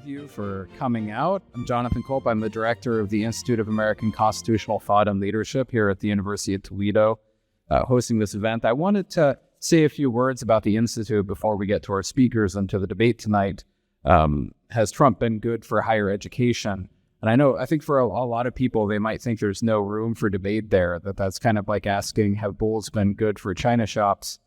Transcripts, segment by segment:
of you for coming out. I'm Jonathan Culp. I'm the director of the Institute of American Constitutional Thought and Leadership here at the University of Toledo, hosting this event. I wanted to say a few words about the Institute before we get to our speakers and to the debate tonight. Has Trump been good for higher education? And I think for a lot of people, they might think there's no room for debate there, that's kind of like asking, have bulls been good for china shops?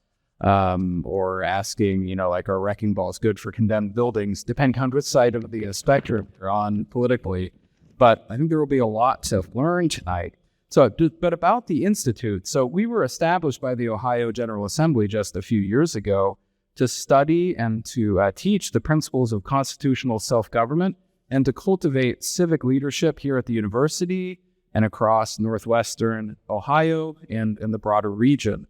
Or asking, are wrecking balls good for condemned buildings, depending on which side of the spectrum you're on politically. But I think there will be a lot to learn tonight. But about the Institute, so we were established by the Ohio General Assembly just a few years ago to study and to teach the principles of constitutional self-government and to cultivate civic leadership here at the university and across Northwestern Ohio and in the broader region.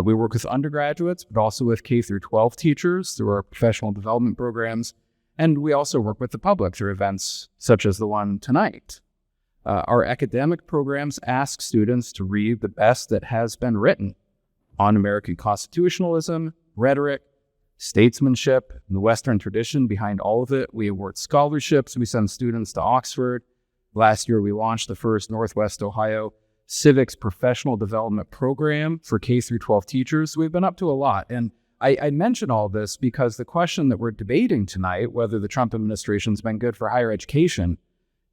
We work with undergraduates, but also with K through 12 teachers through our professional development programs. And we also work with the public through events such as the one tonight. Our academic programs ask students to read the best that has been written on American constitutionalism, rhetoric, statesmanship, and the Western tradition behind all of it. We award scholarships. We send students to Oxford. Last year, we launched the first Northwest Ohio civics professional development program for K through 12 teachers. We've been up to a lot. And I mention all this because the question that we're debating tonight, whether the Trump administration's been good for higher education,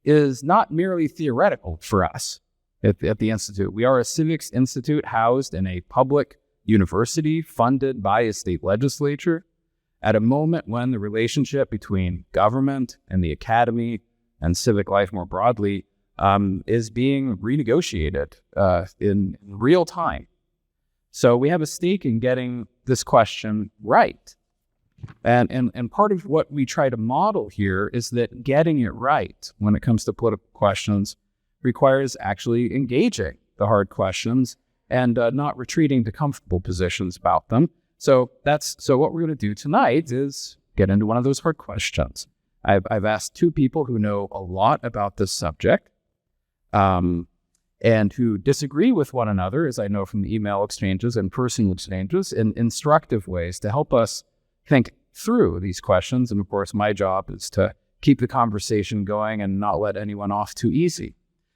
is not merely theoretical for us at the Institute. We are a civics institute housed in a public university funded by a state legislature at a moment when the relationship between government and the academy and civic life more broadly is being renegotiated in real time. So we have a stake in getting this question right. And part of what we try to model here is that getting it right when it comes to political questions requires actually engaging the hard questions and not retreating to comfortable positions about them. So what we're going to do tonight is get into one of those hard questions. I've asked two people who know a lot about this subject, and who disagree with one another, as I know from the email exchanges and personal exchanges, in instructive ways to help us think through these questions. And of course, my job is to keep the conversation going and not let anyone off too easy.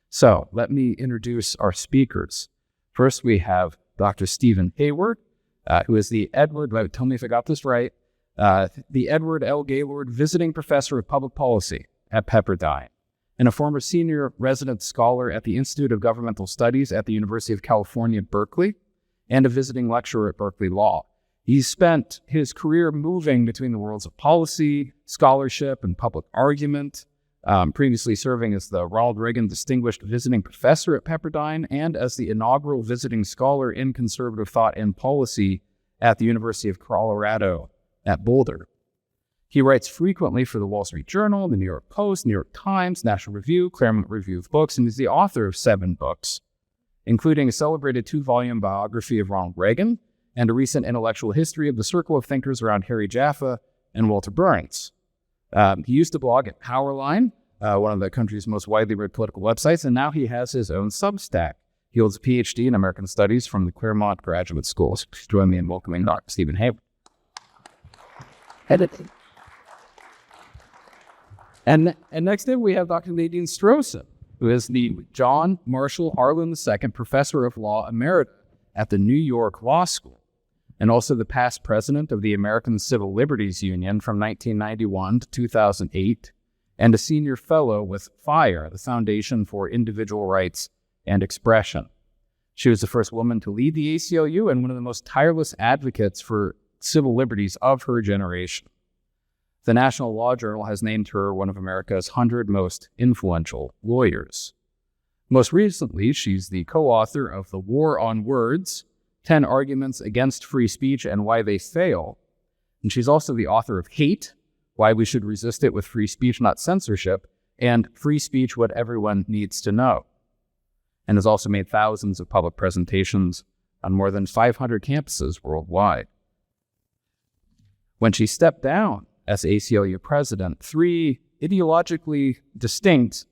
So let me introduce our speakers. First, we have Dr. Stephen Hayward, who is the Edward, tell me if I got this right, the Edward L. Gaylord Visiting Professor of Public Policy at Pepperdine, and a former senior resident scholar at the Institute of Governmental Studies at the University of California, Berkeley, and a visiting lecturer at Berkeley Law. He's spent his career moving between the worlds of policy, scholarship, and public argument, previously serving as the Ronald Reagan Distinguished Visiting Professor at Pepperdine and as the inaugural visiting scholar in conservative thought and policy at the University of Colorado at Boulder. He writes frequently for the Wall Street Journal, the New York Post, New York Times, National Review, Claremont Review of Books, and he's the author of 7 books, including a celebrated 2-volume biography of Ronald Reagan and a recent intellectual history of the circle of thinkers around Harry Jaffa and Walter Burns. He used to blog at Powerline, one of the country's most widely read political websites, and now he has his own Substack. He holds a PhD in American Studies from the Claremont Graduate School. So please join me in welcoming Dr. Stephen Hayward. And next in, we have Dr. Nadine Strossen, who is the John Marshall Harlan II Professor of Law Emerita at the New York Law School, and also the past president of the American Civil Liberties Union from 1991 to 2008, and a senior fellow with FIRE, the Foundation for Individual Rights and Expression. She was the first woman to lead the ACLU and one of the most tireless advocates for civil liberties of her generation. The National Law Journal has named her one of America's 100 most influential lawyers. Most recently, she's the co-author of The War on Words, 10 Arguments Against Free Speech and Why They Fail. And she's also the author of Hate, Why We Should Resist It with Free Speech, Not Censorship, and Free Speech, What Everyone Needs to Know, and has also made thousands of public presentations on more than 500 campuses worldwide. When she stepped down as ACLU president, 3 ideologically distinct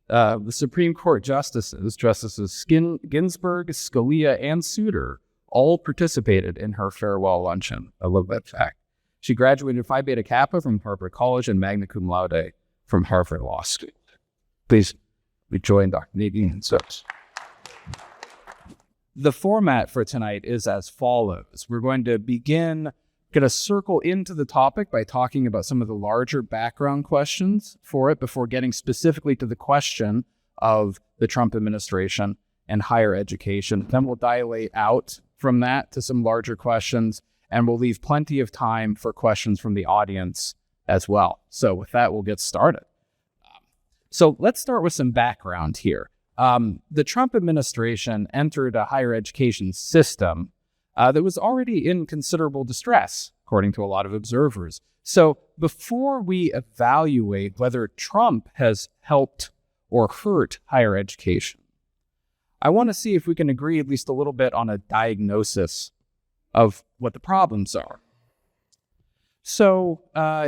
the Supreme Court Justices Ginsburg, Scalia, and Souter, all participated in her farewell luncheon. I love that fact. She graduated Phi Beta Kappa from Harvard College and magna cum laude from Harvard Law School. Please join Dr. Nadine Strossen. The format for tonight is as follows. We're going to circle into the topic by talking about some of the larger background questions for it before getting specifically to the question of the Trump administration and higher education. Then we'll dilate out from that to some larger questions, and we'll leave plenty of time for questions from the audience as well. So with that, we'll get started. So let's start with some background here. The Trump administration entered a higher education system that was already in considerable distress, according to a lot of observers. So before we evaluate whether Trump has helped or hurt higher education, I want to see if we can agree at least a little bit on a diagnosis of what the problems are. So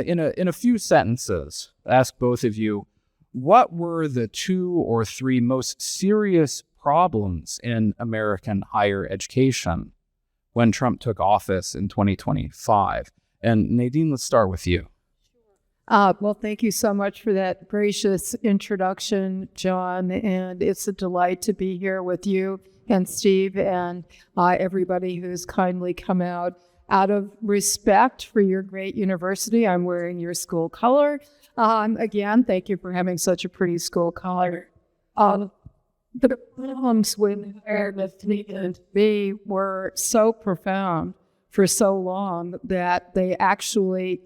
in a few sentences, I'll ask both of you, what were the 2 or 3 most serious problems in American higher education when Trump took office in 2025? And Nadine, let's start with you. Well, thank you so much for that gracious introduction, John. And it's a delight to be here with you and Steve and everybody who's kindly come out. Out of respect for your great university, I'm wearing your school color. Again, thank you for having such a pretty school color. The problems with higher education were so profound for so long that they actually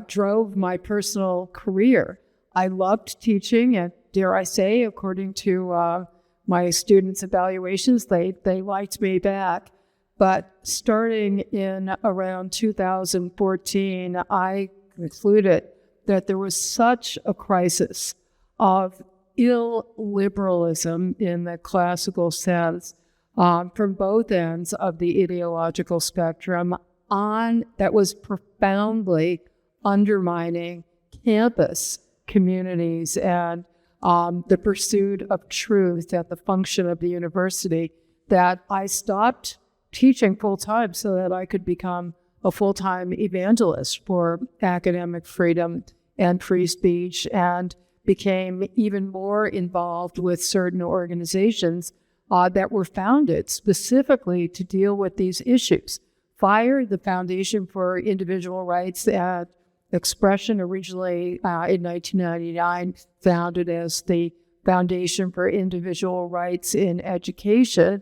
drove my personal career. I loved teaching, and dare I say, according to my students' evaluations, they liked me back. But starting in around 2014, I concluded that there was such a crisis of illiberalism in the classical sense from both ends of the ideological spectrum that was profoundly undermining campus communities and the pursuit of truth and the function of the university, that I stopped teaching full-time so that I could become a full-time evangelist for academic freedom and free speech, and became even more involved with certain organizations that were founded specifically to deal with these issues. FIRE, the Foundation for Individual Rights and Expression, originally in 1999 founded as the Foundation for Individual Rights in Education,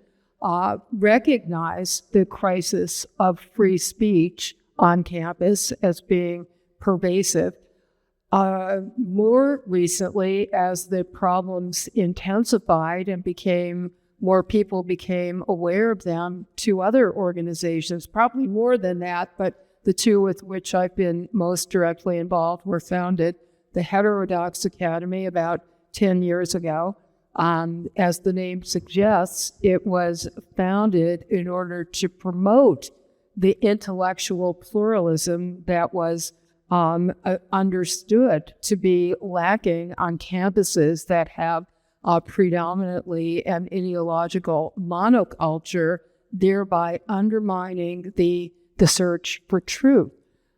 recognized the crisis of free speech on campus as being pervasive. More recently, as the problems intensified and more people became aware of them, 2 other organizations, probably more than that, but the 2 with which I've been most directly involved were founded. The Heterodox Academy about 10 years ago. As the name suggests, it was founded in order to promote the intellectual pluralism that was understood to be lacking on campuses that have predominantly an ideological monoculture, thereby undermining the search for truth.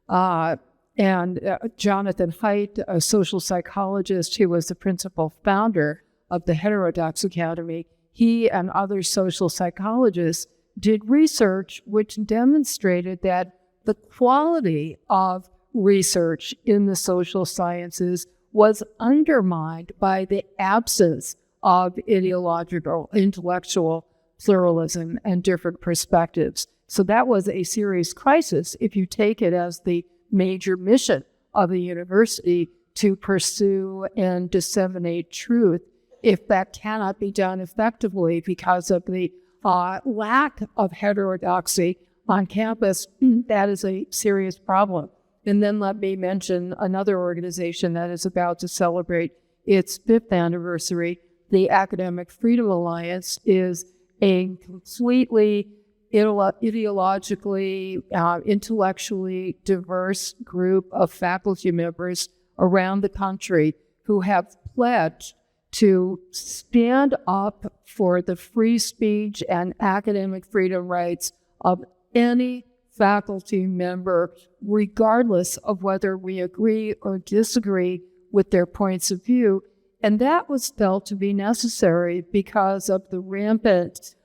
And Jonathan Haidt, a social psychologist who was the principal founder of the Heterodox Academy, he and other social psychologists did research which demonstrated that the quality of research in the social sciences was undermined by the absence of ideological, intellectual pluralism and different perspectives. So that was a serious crisis if you take it as the major mission of the university to pursue and disseminate truth. If that cannot be done effectively because of the lack of heterodoxy on campus, that is a serious problem. And then let me mention another organization that is about to celebrate its 5th anniversary. The Academic Freedom Alliance is a completely ideologically, intellectually diverse group of faculty members around the country who have pledged to stand up for the free speech and academic freedom rights of any faculty member, regardless of whether we agree or disagree with their points of view. And that was felt to be necessary because of the rampant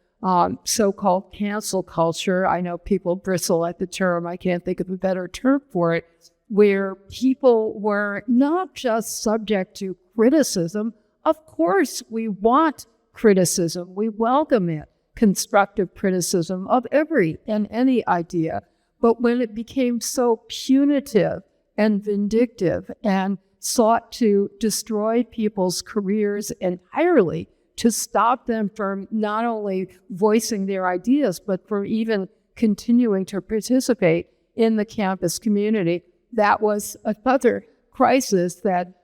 so-called cancel culture. I know people bristle at the term. I can't think of a better term for it, where people were not just subject to criticism. Of course, we want criticism. We welcome it, constructive criticism of every and any idea. But when it became so punitive and vindictive and sought to destroy people's careers entirely, to stop them from not only voicing their ideas, but from even continuing to participate in the campus community, that was another crisis that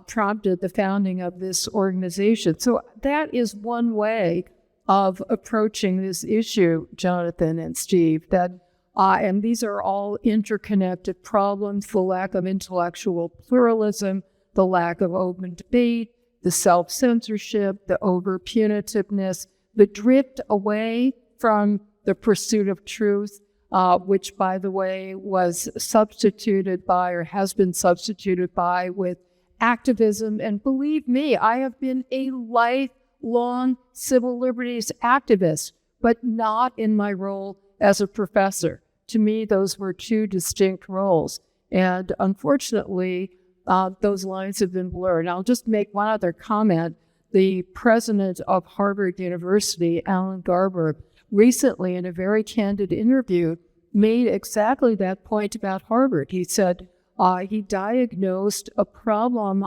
prompted the founding of this organization. So that is one way of approaching this issue, Jonathan and Steve, that and these are all interconnected problems: the lack of intellectual pluralism, the lack of open debate, the self-censorship, the over-punitiveness, the drift away from the pursuit of truth, which, by the way, was substituted by, or has been substituted by, with activism. And believe me, I have been a lifelong civil liberties activist, but not in my role as a professor. To me, those were two distinct roles. And unfortunately, those lines have been blurred. And I'll just make one other comment. The president of Harvard University, Alan Garber, recently in a very candid interview made exactly that point about Harvard. He said he diagnosed a problem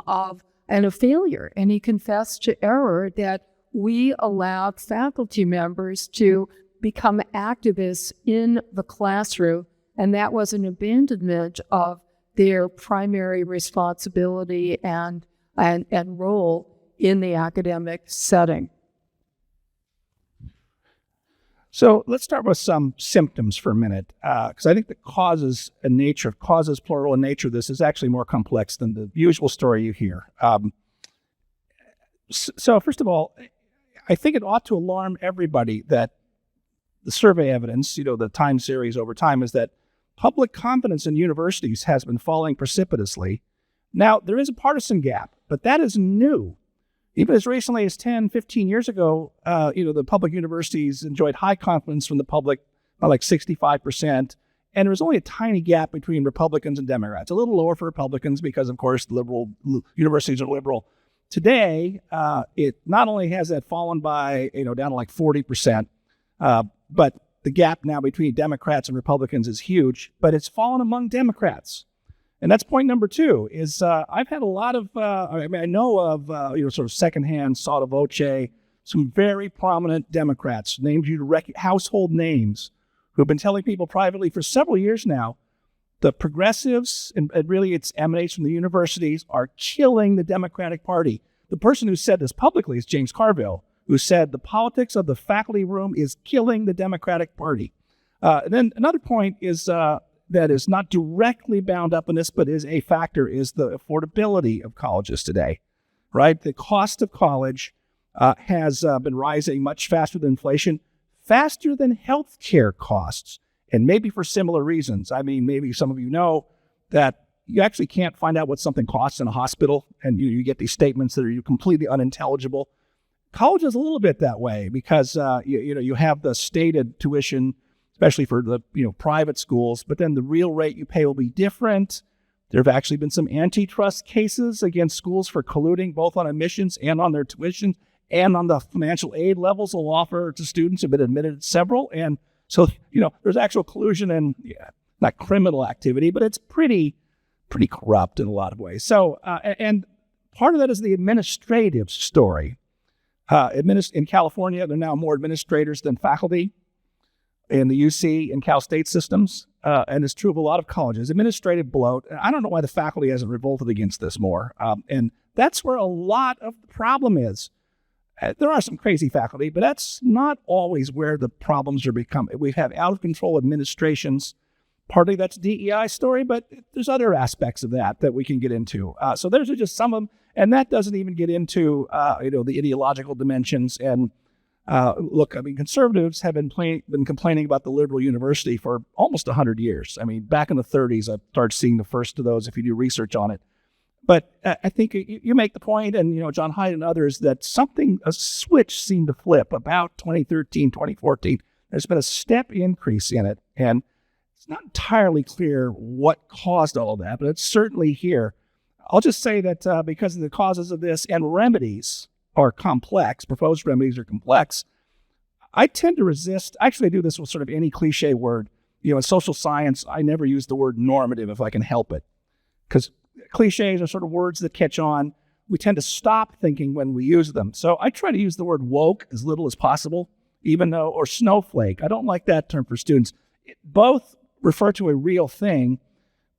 and a failure, and he confessed to error that we allowed faculty members to become activists in the classroom, and that was an abandonment of their primary responsibility and role in the academic setting. So let's start with some symptoms for a minute, because I think the causes, plural in nature, this is actually more complex than the usual story you hear. So first of all, I think it ought to alarm everybody that the survey evidence, the time series over time, is that public confidence in universities has been falling precipitously. Now, there is a partisan gap, but that is new. Even as recently as 10, 15 years ago, the public universities enjoyed high confidence from the public, by like 65%, and there was only a tiny gap between Republicans and Democrats, a little lower for Republicans because, of course, liberal universities are liberal. Today, it not only has that fallen by, down to like 40%, but the gap now between Democrats and Republicans is huge, but it's fallen among Democrats. And that's point number two, is I've had a lot of, I know of, sort of secondhand, sotto voce, some very prominent Democrats, names household names, who have been telling people privately for several years now, the progressives, and really it emanates from the universities, are killing the Democratic Party. The person who said this publicly is James Carville, who said the politics of the faculty room is killing the Democratic Party. And then another point is that is not directly bound up in this, but is a factor, is the affordability of colleges today, right? The cost of college has been rising much faster than inflation, faster than healthcare costs, and maybe for similar reasons. I mean, maybe some of you know that you actually can't find out what something costs in a hospital, and you get these statements that are completely unintelligible. College is a little bit that way because you have the stated tuition, especially for the private schools, but then the real rate you pay will be different. There have actually been some antitrust cases against schools for colluding both on admissions and on their tuition and on the financial aid levels they'll offer to students who've been admitted at several. And so, there's actual collusion and not criminal activity, but it's pretty corrupt in a lot of ways. So, and part of that is the administrative story. In California, there are now more administrators than faculty in the UC and Cal State systems, and it's true of a lot of colleges. Administrative bloat. I don't know why the faculty hasn't revolted against this more, and that's where a lot of the problem is. There are some crazy faculty, but that's not always where the problems are becoming. We have out-of-control administrations. Partly that's DEI story, but there's other aspects of that we can get into. So those are just some of them, and that doesn't even get into the ideological dimensions and Look, I mean, conservatives have been complaining about the liberal university for almost 100 years. I mean, back in the 30s, I started seeing the first of those if you do research on it. But I think you make the point, and John Hyde and others, that a switch seemed to flip about 2013, 2014. There's been a step increase in it, and it's not entirely clear what caused all of that, but it's certainly here. I'll just say that because of the causes of this and remedies are complex, proposed remedies are complex, I tend to resist. Actually, I do this with sort of any cliche word. In social science, I never use the word normative if I can help it, because cliches are sort of words that catch on. We tend to stop thinking when we use them. So I try to use the word woke as little as possible, or snowflake. I don't like that term for students. Both refer to a real thing,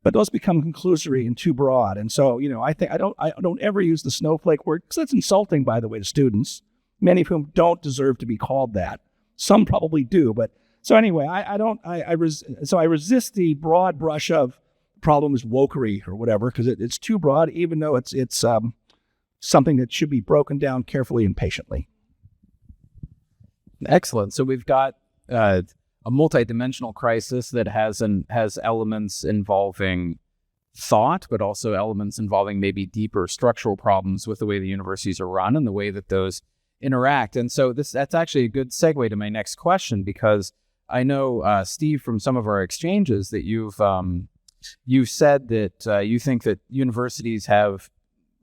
but those become conclusory and too broad. And so, I think I don't ever use the snowflake word, because that's insulting, by the way, to students, many of whom don't deserve to be called that. Some probably do, but so anyway, I resist the broad brush of problem is wokery or whatever, because it's too broad, even though it's something that should be broken down carefully and patiently. Excellent. So we've got a multidimensional crisis that has elements involving thought, but also elements involving maybe deeper structural problems with the way the universities are run and the way that those interact. And so that's actually a good segue to my next question, because I know, Steve, from some of our exchanges that you've said that you think that universities have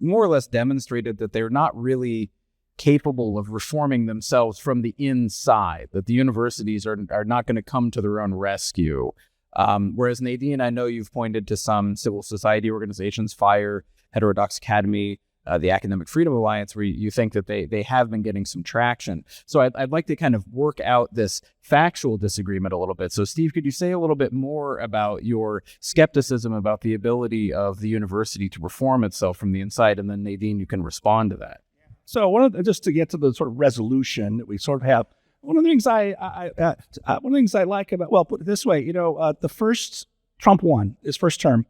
more or less demonstrated that they're not really capable of reforming themselves from the inside, that the universities are not going to come to their own rescue. Whereas Nadine, I know you've pointed to some civil society organizations, FIRE, Heterodox Academy, the Academic Freedom Alliance, where you think that they have been getting some traction. So I'd like to kind of work out this factual disagreement a little bit. So Steve, could you say a little bit more about your skepticism about the ability of the university to reform itself from the inside? And then Nadine, you can respond to that. So just to get to the sort of resolution that we sort of have, one of the things I like about, well, put it this way, the first Trump won his first term.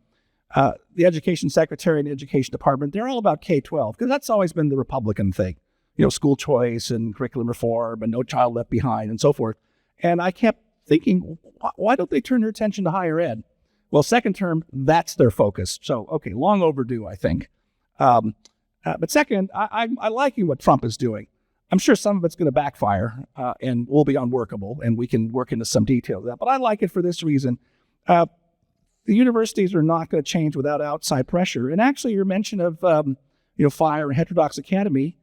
The education secretary and the education department, they're all about K-12, because that's always been the Republican thing, school choice and curriculum reform and no child left behind and so forth. And I kept thinking, why don't they turn their attention to higher ed? Well, second term, that's their focus. So, okay, long overdue, I think. But second, I'm liking what Trump is doing. I'm sure some of it's going to backfire and will be unworkable, and we can work into some detail of that. But I like it for this reason. The universities are not going to change without outside pressure. And actually, your mention of FIRE and Heterodox Academy,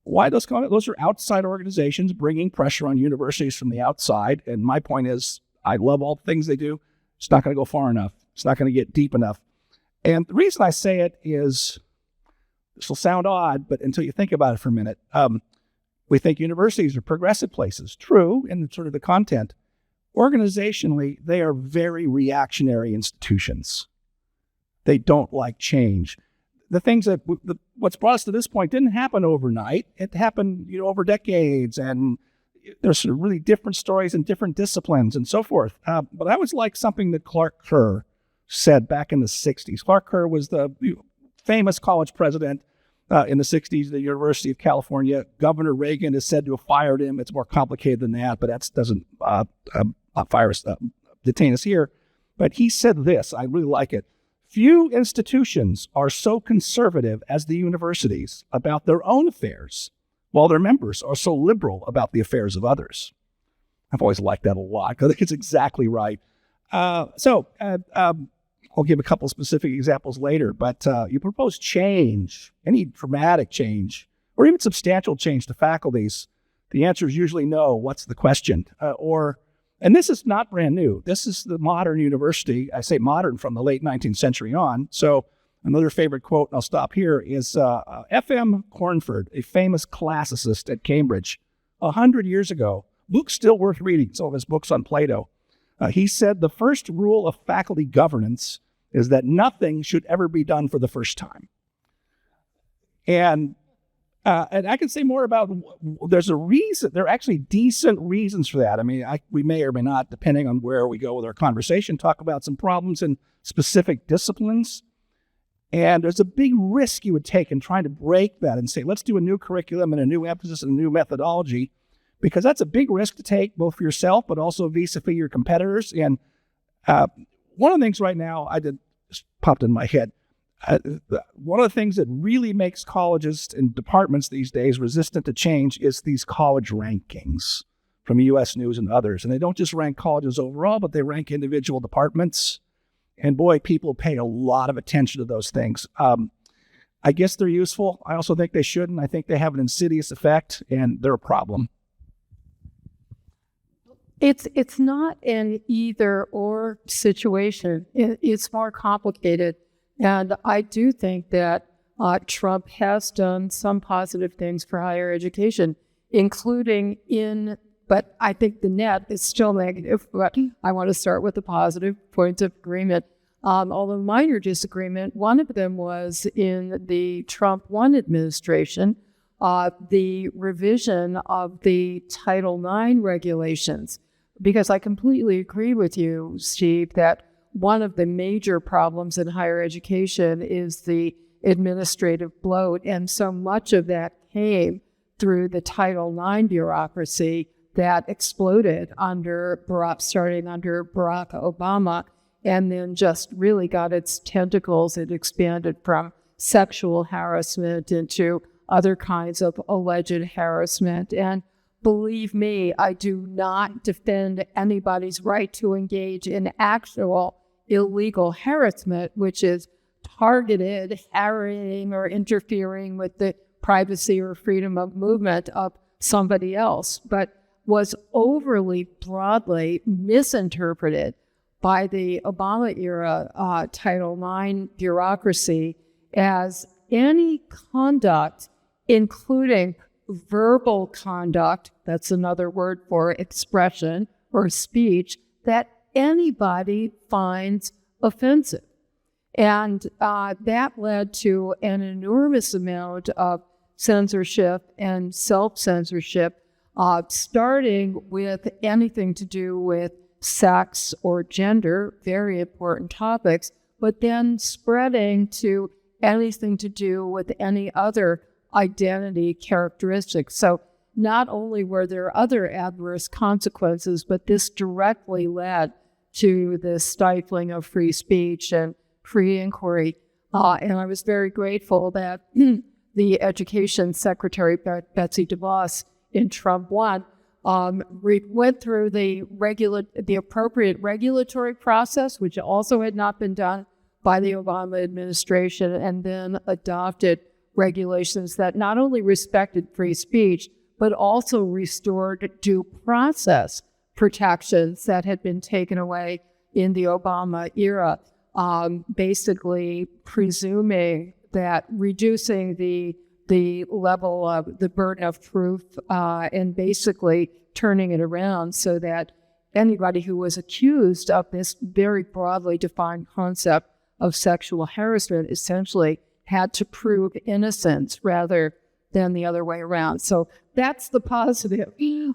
why those are outside organizations bringing pressure on universities from the outside. And my point is, I love all the things they do. It's not going to go far enough. It's not going to get deep enough. And the reason I say it is, this will sound odd, but until you think about it for a minute, we think universities are progressive places. True, in sort of the content. Organizationally, they are very reactionary institutions. They don't like change. The things what's brought us to this point didn't happen overnight. It happened, over decades, and there's sort of really different stories in different disciplines and so forth. But I always like something that Clark Kerr said back in the 60s. Clark Kerr was the famous college president in the 60s at the University of California. Governor Reagan is said to have fired him. It's more complicated than that, but that doesn't detain us here. But he said this, I really like it. Few institutions are so conservative as the universities about their own affairs, while their members are so liberal about the affairs of others. I've always liked that a lot, because I think it's exactly right. I'll give a couple specific examples later, but you propose change, any dramatic change, or even substantial change to faculties, the answer is usually no. What's the question? And this is not brand new. This is the modern university. I say modern from the late 19th century on. So another favorite quote, and I'll stop here, is F.M. Cornford, a famous classicist at Cambridge, 100 years ago. Book still worth reading, some of his books on Plato. He said the first rule of faculty governance is that nothing should ever be done for the first time. And I can say more about, there's a reason, there are actually decent reasons for that. I mean, we may or may not, depending on where we go with our conversation, talk about some problems in specific disciplines. And there's a big risk you would take in trying to break that and say, let's do a new curriculum and a new emphasis and a new methodology. because that's a big risk to take, both for yourself, but also vis-a-vis your competitors. And one of the things right now, just popped in my head, one of the things that really makes colleges and departments these days resistant to change is these college rankings from U.S. News and others. And they don't just rank colleges overall, but they rank individual departments. And boy, people pay a lot of attention to those things. I guess they're useful. I also think they shouldn't. I think they have an insidious effect, and they're a problem. It's not an either or situation. It's more complicated. And I do think that Trump has done some positive things for higher education, including but I think the net is still negative. But I want to start with the positive points of agreement. Although minor disagreement, one of them was in the Trump 1 administration, the revision of the Title IX regulations. Because I completely agree with you, Steve, that one of the major problems in higher education is the administrative bloat. And so much of that came through the Title IX bureaucracy that exploded starting under Barack Obama, and then just really got its tentacles. It expanded from sexual harassment into other kinds of alleged harassment. And believe me, I do not defend anybody's right to engage in actual illegal harassment, which is targeted harrying or interfering with the privacy or freedom of movement of somebody else, but was overly broadly misinterpreted by the Obama-era Title IX bureaucracy as any conduct, including verbal conduct, that's another word for expression or speech, that anybody finds offensive. And that led to an enormous amount of censorship and self-censorship, starting with anything to do with sex or gender, very important topics, but then spreading to anything to do with any other identity characteristics. So not only were there other adverse consequences, but this directly led to the stifling of free speech and free inquiry. And I was very grateful that the Education Secretary, Betsy DeVos, in Trump 1, went through the appropriate regulatory process, which also had not been done by the Obama administration, and then adopted regulations that not only respected free speech, but also restored due process protections that had been taken away in the Obama era, basically presuming that reducing the level of the burden of proof and basically turning it around so that anybody who was accused of this very broadly defined concept of sexual harassment essentially had to prove innocence rather than the other way around. So that's the positive.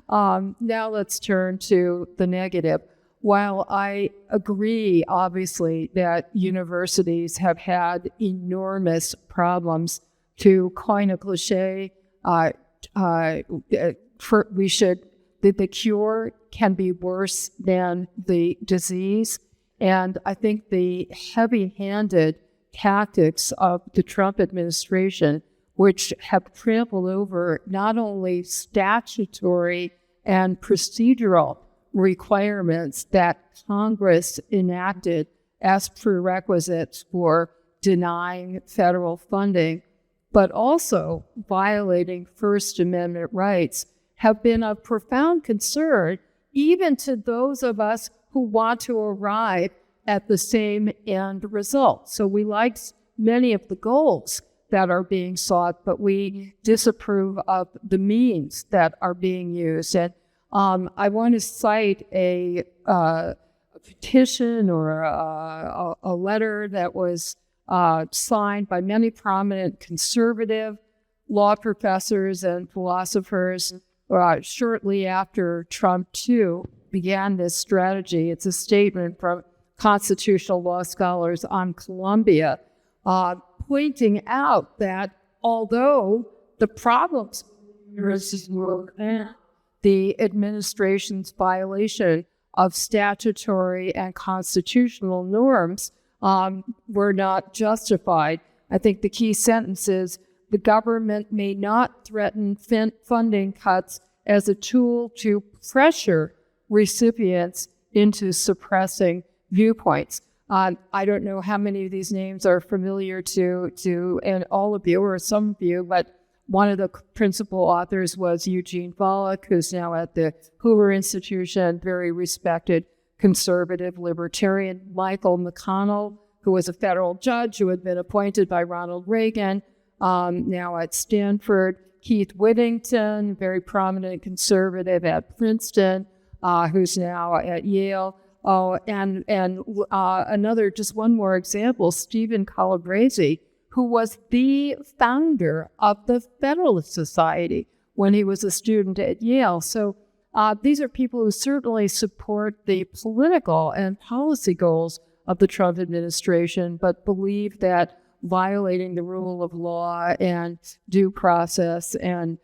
Now let's turn to the negative. While I agree, obviously, that universities have had enormous problems, to coin a cliche, the cure can be worse than the disease. And I think the heavy-handed tactics of the Trump administration, which have trampled over not only statutory and procedural requirements that Congress enacted as prerequisites for denying federal funding, but also violating First Amendment rights, have been of profound concern even to those of us who want to arrive at the same end result. So we like many of the goals that are being sought, but we disapprove of the means that are being used. And I want to cite a petition or a letter that was signed by many prominent conservative law professors and philosophers shortly after Trump 2 began this strategy. It's a statement from constitutional law scholars on Columbia, pointing out that although the problems the administration's violation of statutory and constitutional norms were not justified. I think the key sentence is, the government may not threaten funding cuts as a tool to pressure recipients into suppressing viewpoints. I don't know how many of these names are familiar to and all of you or some of you, but one of the principal authors was Eugene Volokh, who's now at the Hoover Institution, very respected conservative libertarian. Michael McConnell, who was a federal judge who had been appointed by Ronald Reagan, now at Stanford. Keith Whittington, very prominent conservative at Princeton, who's now at Yale. And another, just one more example, Stephen Calabrese, who was the founder of the Federalist Society when he was a student at Yale. So these are people who certainly support the political and policy goals of the Trump administration, but believe that violating the rule of law and due process and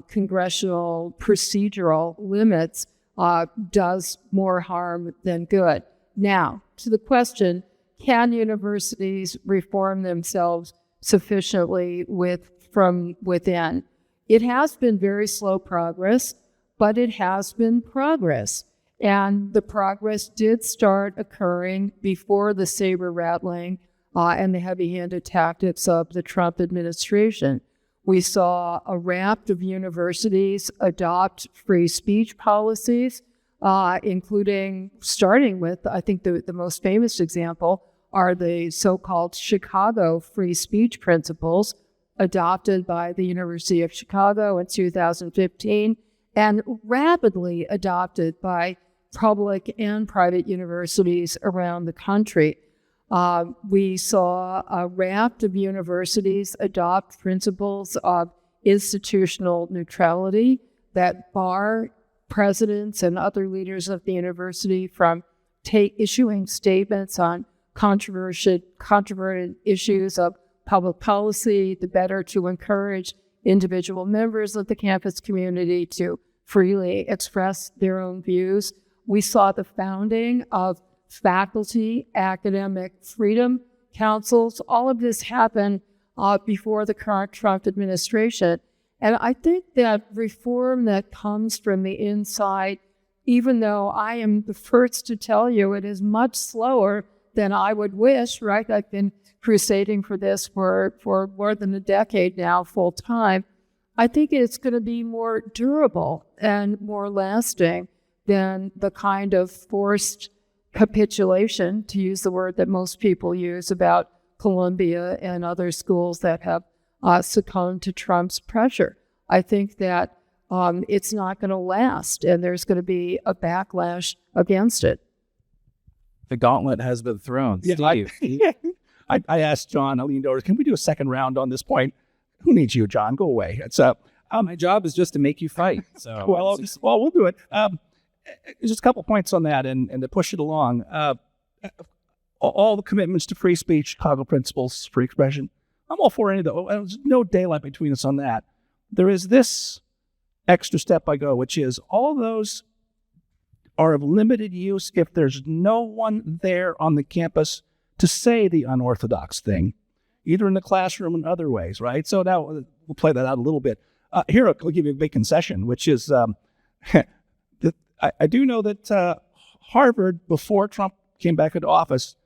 congressional procedural limits does more harm than good. Now, to the question, can universities reform themselves sufficiently from within? It has been very slow progress, but it has been progress. And the progress did start occurring before the saber rattling and the heavy-handed tactics of the Trump administration. We saw a raft of universities adopt free speech policies, including, starting with, I think the most famous example are the so-called Chicago free speech principles, adopted by the University of Chicago in 2015 and rapidly adopted by public and private universities around the country. We saw a raft of universities adopt principles of institutional neutrality that bar presidents and other leaders of the university from issuing statements on controversial issues of public policy, the better to encourage individual members of the campus community to freely express their own views. We saw the founding of faculty academic freedom councils. All of this happened before the current Trump administration. And I think that reform that comes from the inside, even though I am the first to tell you it is much slower than I would wish, right? I've been crusading for this for more than a decade now, full time. I think it's going to be more durable and more lasting than the kind of forced capitulation, to use the word that most people use about Columbia and other schools that have succumbed to Trump's pressure. I think that it's not going to last, and there's going to be a backlash against it. The gauntlet has been thrown. Yeah, Steve. I asked John, I leaned over, can we do a second round on this point? Who needs you, John? Go away. It's my job is just to make you fight. So well, we'll do it. Just a couple points on that, and to push it along. All the commitments to free speech, Chicago principles, free expression, I'm all for any of those. There's no daylight between us on that. There is this extra step I go, which is all those are of limited use if there's no one there on the campus to say the unorthodox thing, either in the classroom and other ways, right? So now we'll play that out a little bit. Here, I'll give you a big concession, which is I do know that Harvard, before Trump came back into office,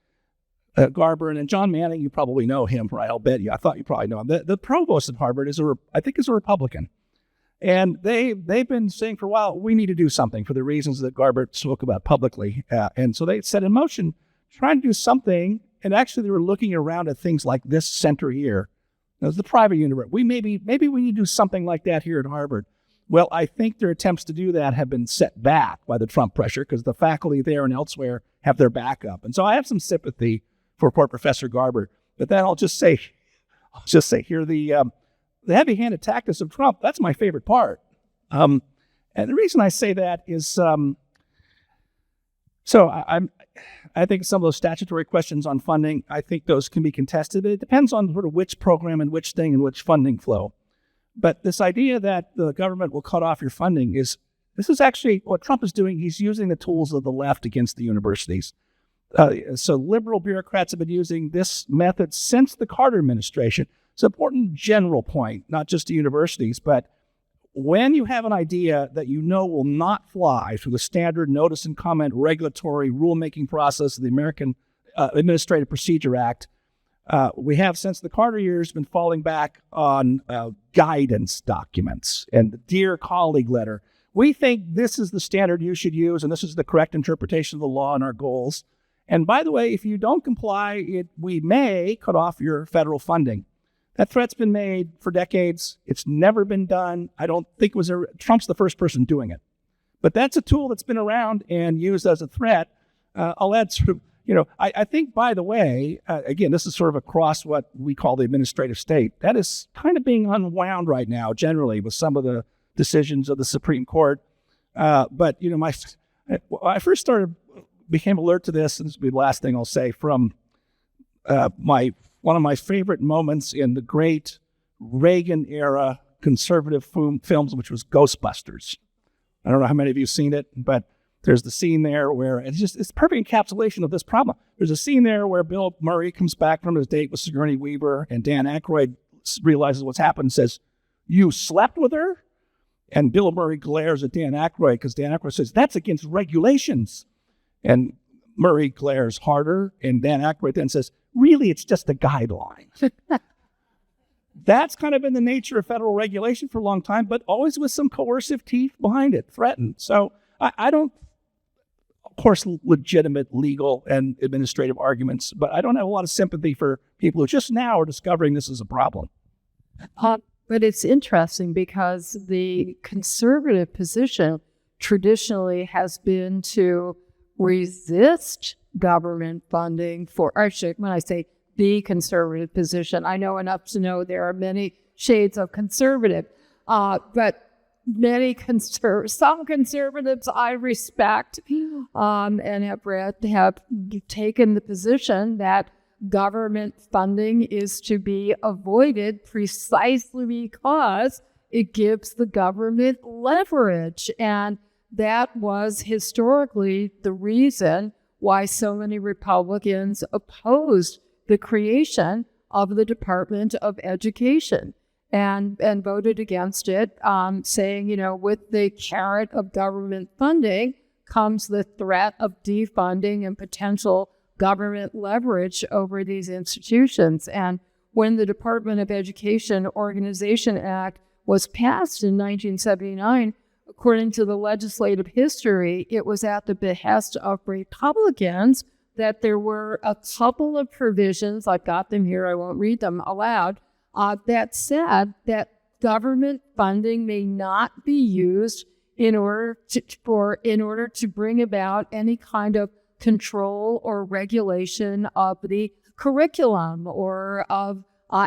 Garber and John Manning, you probably know him, right? I'll bet you. I thought you probably know him. The provost at Harvard is I think a Republican. And they've been saying for a while, we need to do something for the reasons that Garber spoke about publicly. And so they set in motion trying to do something. And actually, they were looking around at things like this center here. It was the private university. Maybe we need to do something like that here at Harvard. Well, I think their attempts to do that have been set back by the Trump pressure because the faculty there and elsewhere have their back up. And so I have some sympathy for poor Professor Garber. But then I'll just say here, the heavy-handed tactics of Trump, that's my favorite part. And the reason I say that is, I think some of those statutory questions on funding, I think those can be contested. It depends on sort of which program and which thing and which funding flow. But this idea that the government will cut off your funding is This is actually what Trump is doing. He's using the tools of the left against the universities. So liberal bureaucrats have been using this method since the Carter administration. It's an important general point, not just to universities, but when you have an idea that you know will not fly through the standard notice and comment regulatory rulemaking process of the American Administrative Procedure Act, we have, since the Carter years, been falling back on guidance documents and the Dear Colleague letter. We think this is the standard you should use, and this is the correct interpretation of the law and our goals. And by the way, if you don't comply, we may cut off your federal funding. That threat's been made for decades. It's never been done. I don't think Trump's the first person doing it. But that's a tool that's been around and used as a threat. I'll add I think, by the way, again, this is sort of across what we call the administrative state. That is kind of being unwound right now, generally, with some of the decisions of the Supreme Court. But I first became alert to this, and this will be the last thing I'll say, from one of my favorite moments in the great Reagan-era conservative films, which was Ghostbusters. I don't know how many of you have seen it, but there's the scene there where it's a perfect encapsulation of this problem. There's a scene there where Bill Murray comes back from his date with Sigourney Weaver, and Dan Aykroyd realizes what's happened and says, "You slept with her?" And Bill Murray glares at Dan Aykroyd because Dan Aykroyd says, "That's against regulations." And Murray glares harder, and Dan Aykroyd then says, "Really, it's just a guideline." That's kind of been the nature of federal regulation for a long time, but always with some coercive teeth behind it, threatened. So I don't, of course, legitimate legal and administrative arguments, but I don't have a lot of sympathy for people who just now are discovering this is a problem. But it's interesting because the conservative position traditionally has been to resist government funding for, actually, when I say the conservative position, I know enough to know there are many shades of conservative, but some conservatives I respect and have taken the position that government funding is to be avoided precisely because it gives the government leverage. And that was historically the reason why so many Republicans opposed the creation of the Department of Education and voted against it, saying, with the carrot of government funding comes the threat of defunding and potential government leverage over these institutions. And when the Department of Education Organization Act was passed in 1979, according to the legislative history, it was at the behest of Republicans that there were a couple of provisions, I've got them here, I won't read them aloud, that said that government funding may not be used in order to bring about any kind of control or regulation of the curriculum or of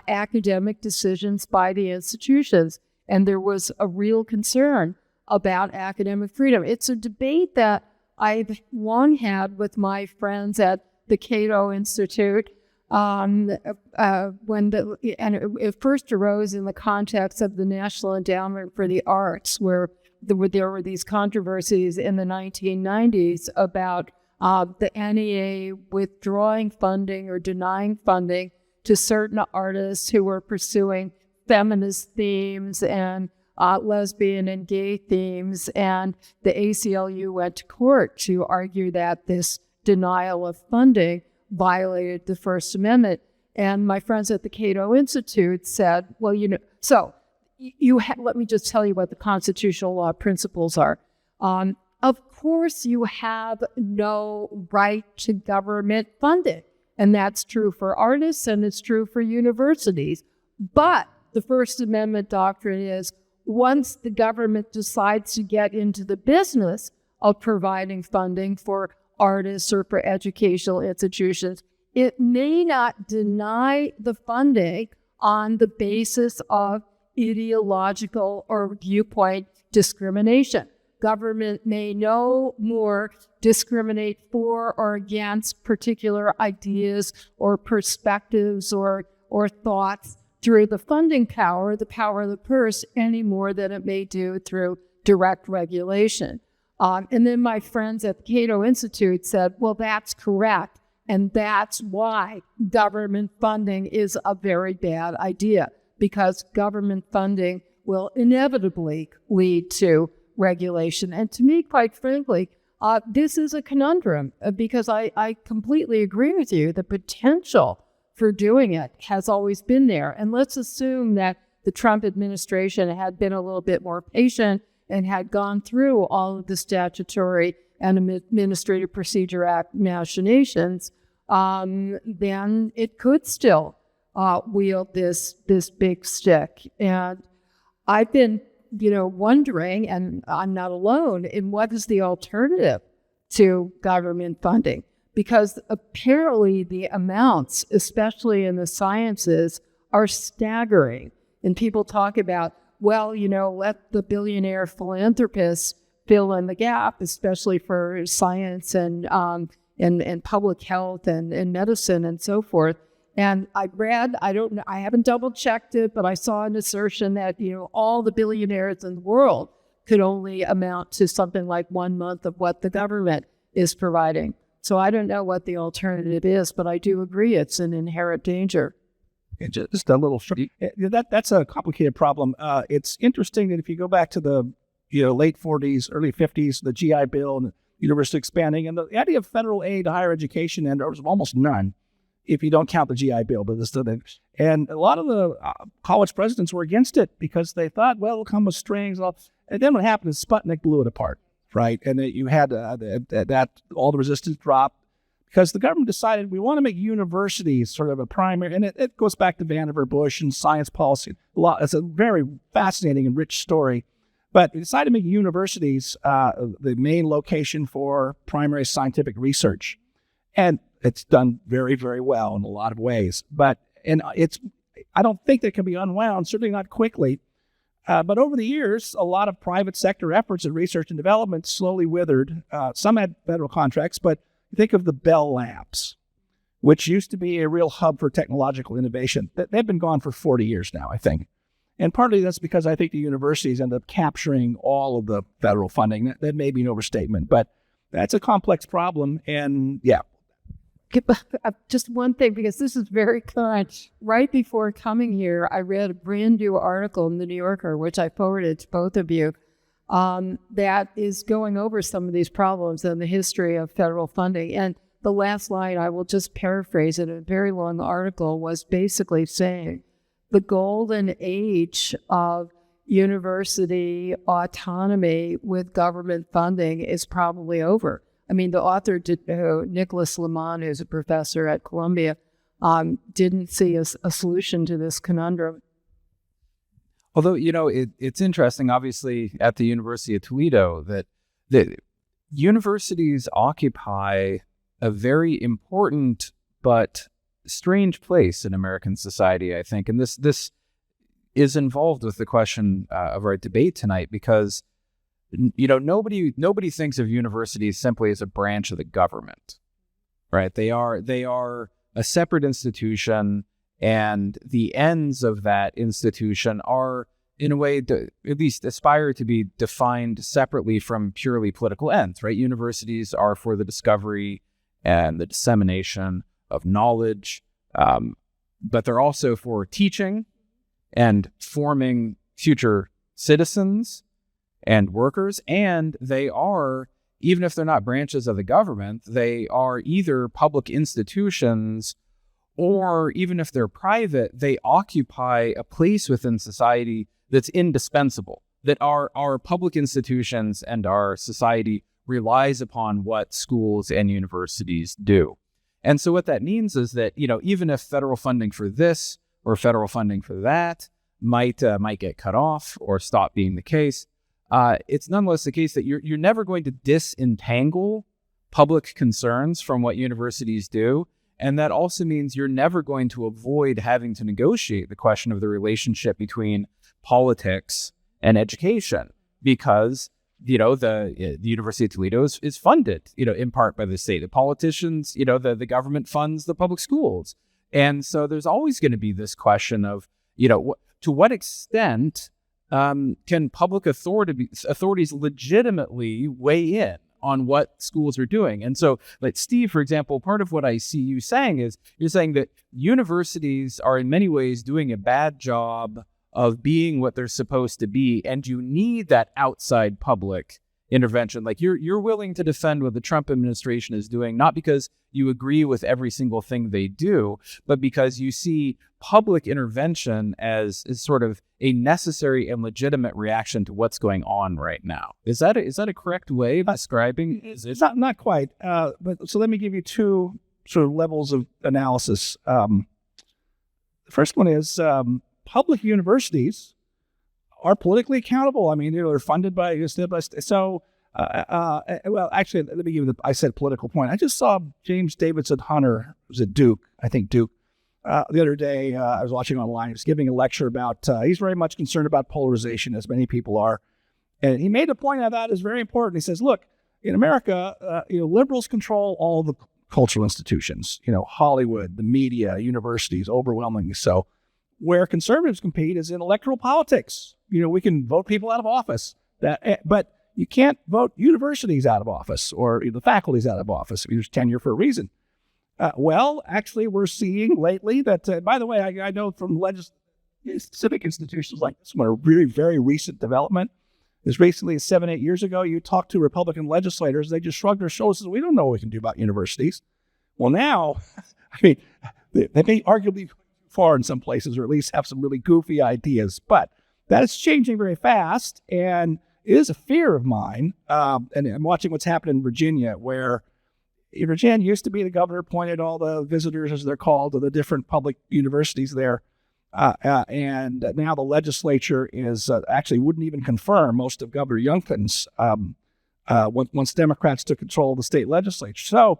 academic decisions by the institutions. And there was a real concern about academic freedom. It's a debate that I've long had with my friends at the Cato Institute, and it first arose in the context of the National Endowment for the Arts, where there were these controversies in the 1990s about the NEA withdrawing funding or denying funding to certain artists who were pursuing feminist themes and lesbian and gay themes, and the ACLU went to court to argue that this denial of funding violated the First Amendment. And my friends at the Cato Institute said, well, let me just tell you what the constitutional law principles are. Of course, you have no right to government funding, and that's true for artists and it's true for universities. But the First Amendment doctrine is once the government decides to get into the business of providing funding for artists or for educational institutions, it may not deny the funding on the basis of ideological or viewpoint discrimination. Government may no more discriminate for or against particular ideas or perspectives or thoughts through the funding power, the power of the purse, any more than it may do through direct regulation. And then my friends at the Cato Institute said, well, that's correct. And that's why government funding is a very bad idea, because government funding will inevitably lead to regulation. And to me, quite frankly, this is a conundrum, because I completely agree with you. The potential for doing it has always been there. And let's assume that the Trump administration had been a little bit more patient and had gone through all of the statutory and Administrative Procedure Act machinations, then it could still wield this big stick. And I've been, wondering, and I'm not alone, in what is the alternative to government funding? Because apparently the amounts, especially in the sciences, are staggering. And people talk about, well, let the billionaire philanthropists fill in the gap, especially for science and public health and medicine and so forth. And I read, I haven't double checked it, but I saw an assertion that, all the billionaires in the world could only amount to something like 1 month of what the government is providing. So I don't know what the alternative is, but I do agree it's an inherent danger. Just a little short. That's a complicated problem. It's interesting that if you go back to the late 40s, early 50s, the GI Bill and the university expanding, and the idea of federal aid to higher education, and there was almost none, if you don't count the GI Bill. But and a lot of the college presidents were against it because they thought, well, it'll come with strings. And then what happened is Sputnik blew it apart, right? And you had that all the resistance dropped, because the government decided we want to make universities sort of a primary, and it goes back to Vannevar Bush and science policy. It's a very fascinating and rich story. But we decided to make universities the main location for primary scientific research. And it's done very, very well in a lot of ways. I don't think that can be unwound, certainly not quickly. But over the years, a lot of private sector efforts at research and development slowly withered. Some had federal contracts, but think of the Bell Labs, which used to be a real hub for technological innovation. They've been gone for 40 years now, I think. And partly that's because I think the universities end up capturing all of the federal funding. That may be an overstatement, but that's a complex problem. And yeah. Just one thing, because this is very current. Right before coming here, I read a brand new article in the New Yorker, which I forwarded to both of you, that is going over some of these problems and the history of federal funding. And the last line, I will just paraphrase it, a very long article, was basically saying the golden age of university autonomy with government funding is probably over. I mean, the author, Nicholas Lemon, who's a professor at Columbia, didn't see a solution to this conundrum. Although, it's interesting, obviously, at the University of Toledo, that the universities occupy a very important but strange place in American society, I think. And this is involved with the question of our debate tonight, because nobody thinks of universities simply as a branch of the government, right? They are a separate institution, and the ends of that institution are, in a way, at least aspire to be defined separately from purely political ends, right? Universities are for the discovery and the dissemination of knowledge, but they're also for teaching and forming future citizens and workers. And they are, even if they're not branches of the government, they are either public institutions, or even if they're private, they occupy a place within society that's indispensable, that our public institutions and our society relies upon what schools and universities do. And so what that means is that, even if federal funding for this or federal funding for that might get cut off or stop being the case, it's nonetheless the case that you're never going to disentangle public concerns from what universities do. And that also means you're never going to avoid having to negotiate the question of the relationship between politics and education, because, the University of Toledo is funded, in part by the state. The politicians, the government funds the public schools. And so there's always going to be this question of, to what extent can public authorities legitimately weigh in on what schools are doing? And so, like Steve, for example, part of what I see you saying is you're saying that universities are in many ways doing a bad job of being what they're supposed to be, and you need that outside public intervention. Like you're willing to defend what the Trump administration is doing, not because you agree with every single thing they do, but because you see public intervention as sort of a necessary and legitimate reaction to what's going on right now. Is that a correct way of describing? It's not quite. But so let me give you two sort of levels of analysis. The first one is public universities are politically accountable. I mean, they're funded by so. Well, actually, let me give you I said political point. I just saw James Davidson Hunter, who's at Duke, I think Duke, the other day. I was watching online. He was giving a lecture about. He's very much concerned about polarization, as many people are, and he made a point of that is very important. He says, "Look, in America, liberals control all the cultural institutions. Hollywood, the media, universities, overwhelmingly so. Where conservatives compete is in electoral politics. We can vote people out of office, but you can't vote universities out of office or the faculties out of office. There's tenure for a reason. Well, actually, we're seeing lately that, by the way, I know from civic institutions like this one, a really very recent development. As recently as 7-8 years ago, you talk to Republican legislators, they just shrugged their shoulders and said, we don't know what we can do about universities. Well, now, I mean, they may arguably go far in some places, or at least have some really goofy ideas, but that is changing very fast, and it is a fear of mine. And I'm watching what's happened in Virginia, where Virginia used to be the governor appointed all the visitors, as they're called, to the different public universities there. And now the legislature is actually wouldn't even confirm most of Governor Youngkin's once Democrats took control of the state legislature. So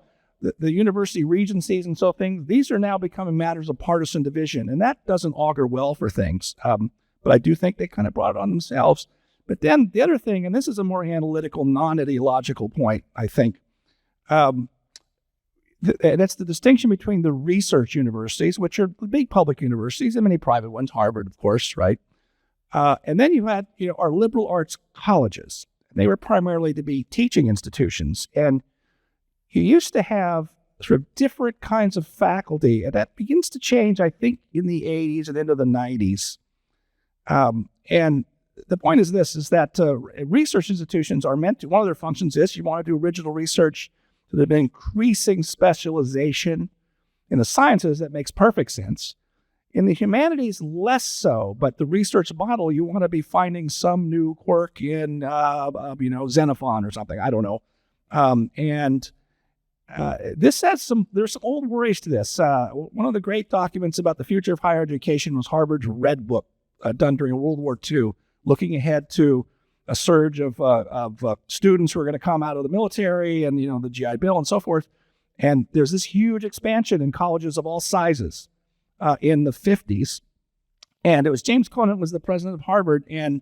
the university regencies and so things, these are now becoming matters of partisan division, and that doesn't augur well for things. But I do think they kind of brought it on themselves. But then the other thing, and this is a more analytical, non-ideological point, I think, that's the distinction between the research universities, which are the big public universities, and many private ones, Harvard, of course, right? And then you had, our liberal arts colleges. They were primarily to be teaching institutions. And you used to have sort of different kinds of faculty, and that begins to change, I think, in the 80s and into the 90s. And the point is this, is that research institutions are meant to, one of their functions is you want to do original research, so there's been increasing specialization. In the sciences, that makes perfect sense. In the humanities, less so, but the research model, you want to be finding some new quirk in, Xenophon or something, I don't know. This has there's some old worries to this. One of the great documents about the future of higher education was Harvard's Red Book, done during World War II, looking ahead to a surge of students who are going to come out of the military and, the GI Bill and so forth. And there's this huge expansion in colleges of all sizes in the 50s. And it was James Conant was the president of Harvard, and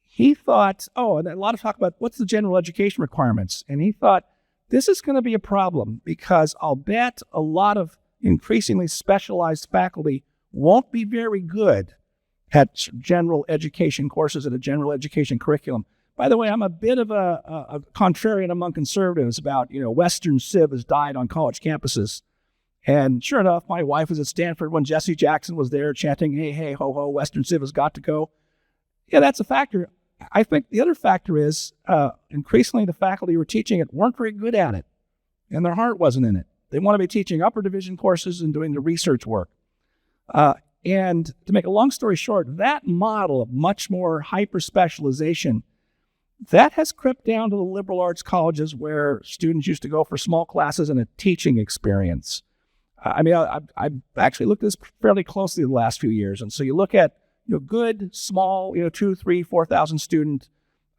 he thought, and a lot of talk about what's the general education requirements. And he thought, this is going to be a problem because I'll bet a lot of increasingly specialized faculty won't be very good at general education courses and a general education curriculum. By the way, I'm a bit of a contrarian among conservatives about, Western Civ has died on college campuses. And sure enough, my wife was at Stanford when Jesse Jackson was there chanting, hey, hey, ho, ho, Western Civ has got to go. Yeah, that's a factor. I think the other factor is increasingly the faculty who were teaching it weren't very good at it, and their heart wasn't in it. They want to be teaching upper division courses and doing the research work. And to make a long story short, that model of much more hyper-specialization, that has crept down to the liberal arts colleges where students used to go for small classes and a teaching experience. I've actually looked at this fairly closely the last few years. And so you look at good, small, 2,000, 3,000, 4,000 student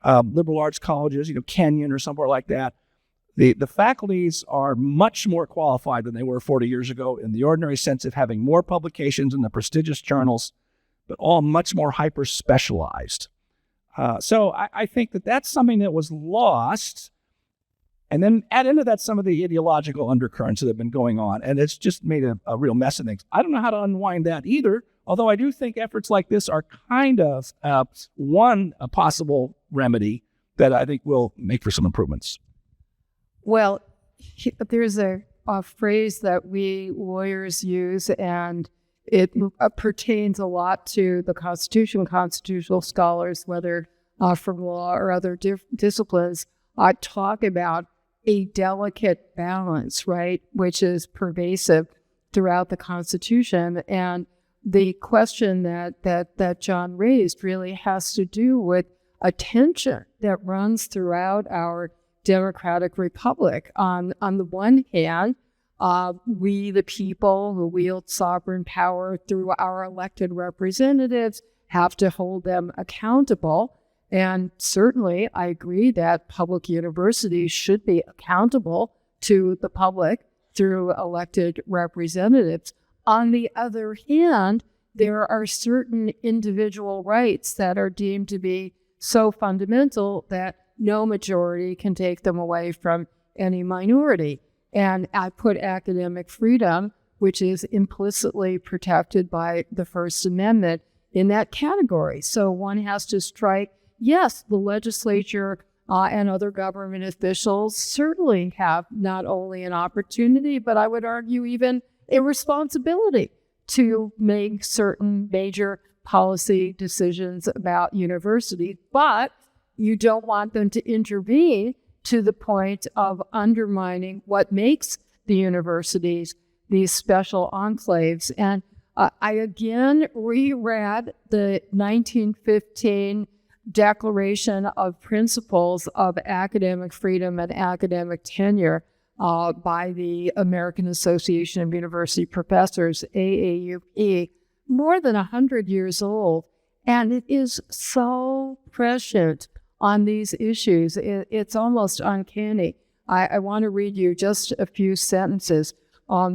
liberal arts colleges, Kenyon or somewhere like that. The faculties are much more qualified than they were 40 years ago in the ordinary sense of having more publications in the prestigious journals, but all much more hyper-specialized. So I think that that's something that was lost. And then add into that some of the ideological undercurrents that have been going on, and it's just made a real mess of things. I don't know how to unwind that either, Although I do think efforts like this are kind of one possible remedy that I think will make for some improvements. Well, there's a phrase that we lawyers use, and it pertains a lot to the Constitution. Constitutional scholars, whether from law or other disciplines, talk about a delicate balance, right, which is pervasive throughout the Constitution. And the question that John raised really has to do with a tension that runs throughout our democratic republic. On the one hand, we, the people who wield sovereign power through our elected representatives, have to hold them accountable. And certainly, I agree that public universities should be accountable to the public through elected representatives. On the other hand, there are certain individual rights that are deemed to be so fundamental that no majority can take them away from any minority. And I put academic freedom, which is implicitly protected by the First Amendment, in that category. So one has to strike, yes, the legislature and other government officials certainly have not only an opportunity, but I would argue even a responsibility to make certain major policy decisions about universities. But you don't want them to intervene to the point of undermining what makes the universities these special enclaves. And I again reread the 1915 Declaration of Principles of Academic Freedom and Academic Tenure by the American Association of University Professors, AAUP, more than 100 years old. And it is so prescient on these issues. It's almost uncanny. I want to read you just a few sentences.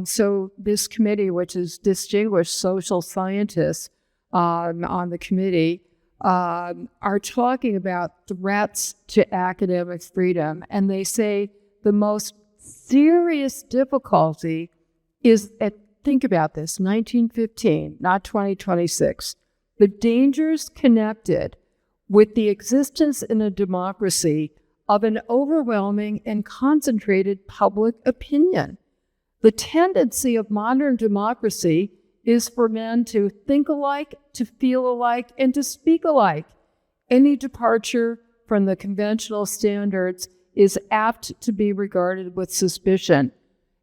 So this committee, which is distinguished social scientists on the committee, are talking about threats to academic freedom. And they say the most serious difficulty is, think about this, 1915, not 2026, the dangers connected with the existence in a democracy of an overwhelming and concentrated public opinion. The tendency of modern democracy is for men to think alike, to feel alike, and to speak alike. Any departure from the conventional standards is apt to be regarded with suspicion.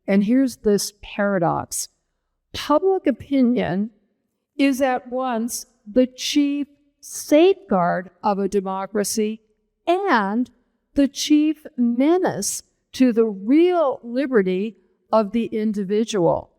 And here's this paradox. Public opinion is at once the chief safeguard of a democracy and the chief menace to the real liberty of the individual.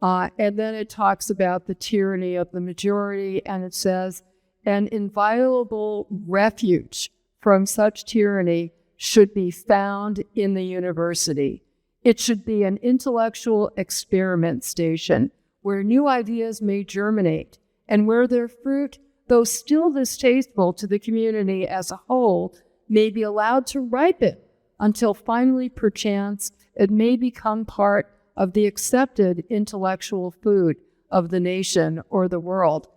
And then it talks about the tyranny of the majority, and it says, an inviolable refuge from such tyranny should be found in the university. It should be an intellectual experiment station where new ideas may germinate and where their fruit, though still distasteful to the community as a whole, may be allowed to ripen until finally, perchance, it may become part of the accepted intellectual food of the nation or the world.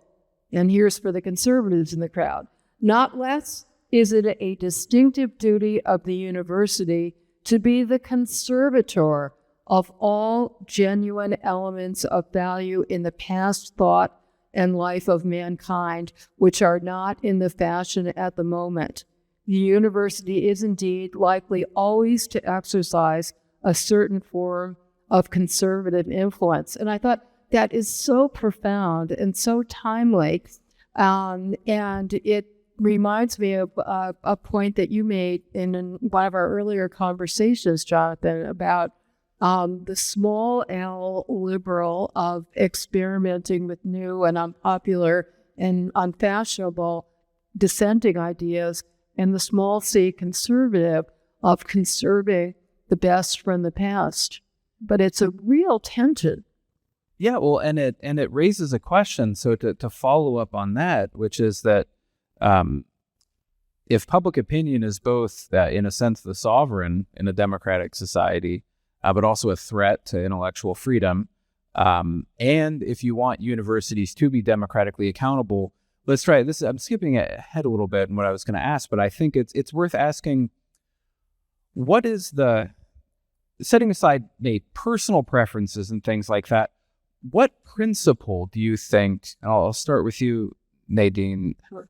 And here's for the conservatives in the crowd. Not less is it a distinctive duty of the university to be the conservator of all genuine elements of value in the past thought and life of mankind, which are not in the fashion at the moment. The university is indeed likely always to exercise a certain form of conservative influence. And I thought that is so profound and so timely. And it reminds me of a point that you made in one of our earlier conversations, Jonathan, about the small L liberal of experimenting with new and unpopular and unfashionable dissenting ideas, and the small c conservative of conserving the best from the past. But it's a real tension. Yeah, well, and it raises a question. So to follow up on that, which is that if public opinion is both, in a sense, the sovereign in a democratic society, but also a threat to intellectual freedom, And if you want universities to be democratically accountable, let's try this. I'm skipping ahead a little bit in what I was going to ask, but I think it's worth asking, what is setting aside personal preferences and things like that, what principle do you think, and I'll start with you, Nadine, Sure.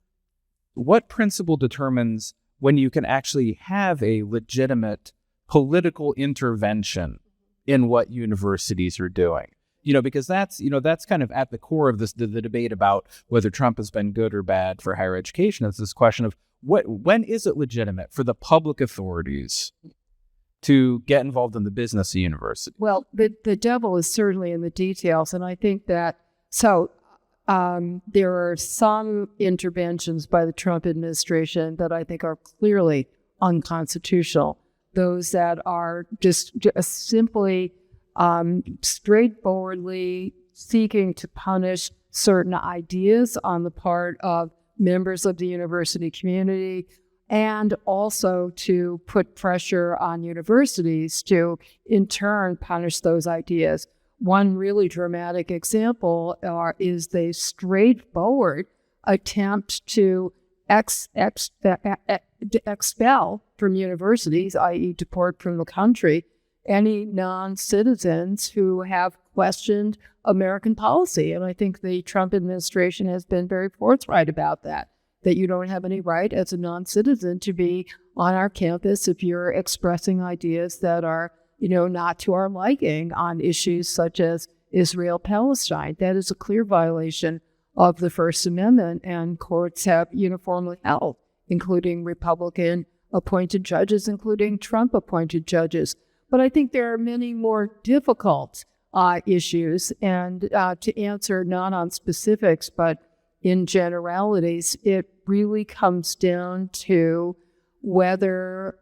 What principle determines when you can actually have a legitimate political intervention in what universities are doing? Because that's kind of at the core of the debate about whether Trump has been good or bad for higher education. It's this question of when is it legitimate for the public authorities to get involved in the business of university? Well, the devil is certainly in the details, and I think that there are some interventions by the Trump administration that I think are clearly unconstitutional. Those that are just simply straightforwardly seeking to punish certain ideas on the part of members of the university community, and also to put pressure on universities to, in turn, punish those ideas. One really dramatic example is the straightforward attempt to expel from universities, i.e. deport from the country, any non-citizens who have questioned American policy. And I think the Trump administration has been very forthright about that you don't have any right as a non-citizen to be on our campus if you're expressing ideas that are, not to our liking on issues such as Israel-Palestine. That is a clear violation of the First Amendment, and courts have uniformly held, including Republican-appointed judges, including Trump-appointed judges. But I think there are many more difficult issues, and to answer not on specifics, but in generalities, it really comes down to whether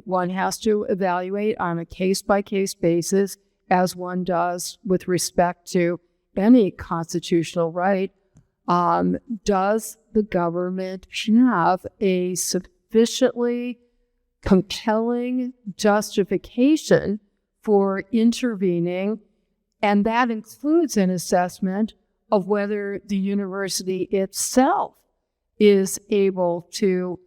one has to evaluate on a case-by-case basis, as one does with respect to any constitutional right. Does the government have a sufficiently compelling justification for intervening? And that includes an assessment of whether the university itself is able to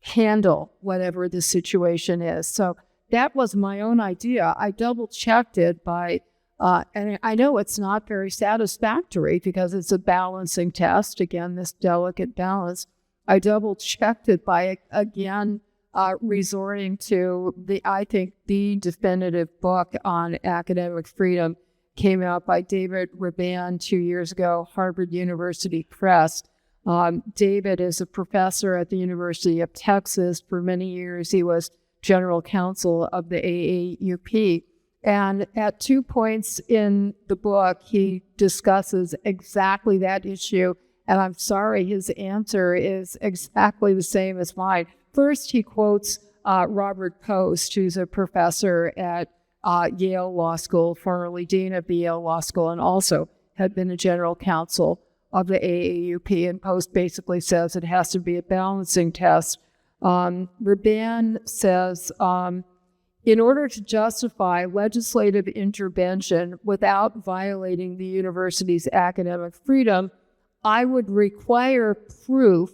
handle whatever the situation is. So that was my own idea. I double-checked it and I know it's not very satisfactory because it's a balancing test, again, this delicate balance. I double-checked it by, again, resorting to I think the definitive book on academic freedom came out by David Raban 2 years ago, Harvard University Press. David is a professor at the University of Texas. For many years, he was general counsel of the AAUP. And at 2 points in the book, he discusses exactly that issue. And I'm sorry, his answer is exactly the same as mine. First, he quotes Robert Post, who's a professor at Yale Law School, formerly dean of the Yale Law School, and also had been a general counsel of the AAUP. And Post basically says it has to be a balancing test. Raban says, in order to justify legislative intervention without violating the university's academic freedom, I would require proof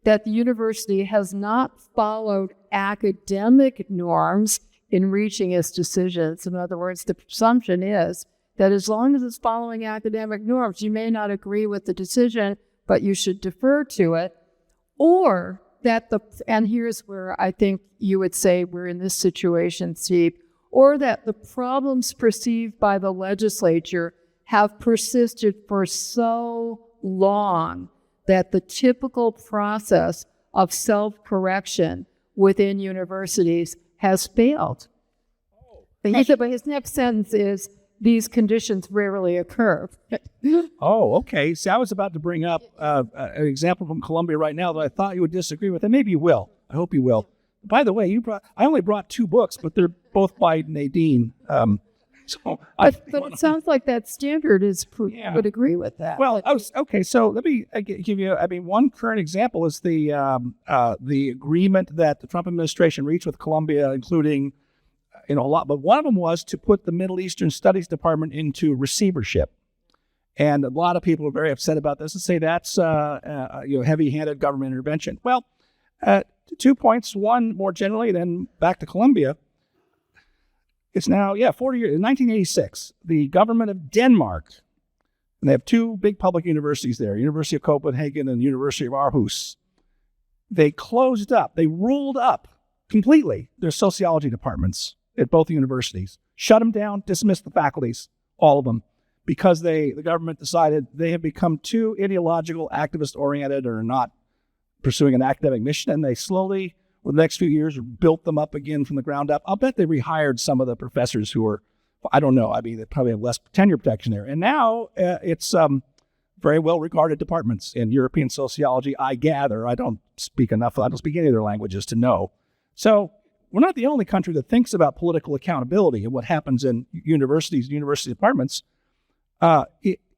that the university has not followed academic norms in reaching its decisions. In other words, the presumption is that as long as it's following academic norms, you may not agree with the decision, but you should defer to it. Or that and here's where I think you would say we're in this situation, Steve, or that the problems perceived by the legislature have persisted for so long that the typical process of self-correction within universities has failed. But his next sentence is, these conditions rarely occur. Oh, okay. See, I was about to bring up an example from Columbia right now that I thought you would disagree with, and maybe you will. I hope you will. By the way, I only brought 2 books, but they're both by Nadine. But it sounds like that standard is would agree with that. Well, okay. So let me give you. One current example is the agreement that the Trump administration reached with Columbia, including a lot, but one of them was to put the Middle Eastern Studies Department into receivership. And a lot of people are very upset about this and say that's heavy-handed government intervention. Well, 2 points. One, more generally, then back to Columbia. It's now, 40 years. In 1986, the government of Denmark, and they have two big public universities there, University of Copenhagen and University of Aarhus. They ruled up completely their sociology departments at both universities, shut them down, dismissed the faculties, all of them, because the government decided they have become too ideological, activist-oriented, or not pursuing an academic mission, and they slowly, over the next few years, built them up again from the ground up. I'll bet they rehired some of the professors who were, I don't know, they probably have less tenure protection there. And now it's very well-regarded departments in European sociology, I gather. I don't speak any of their languages to know. So we're not the only country that thinks about political accountability and what happens in universities and university departments.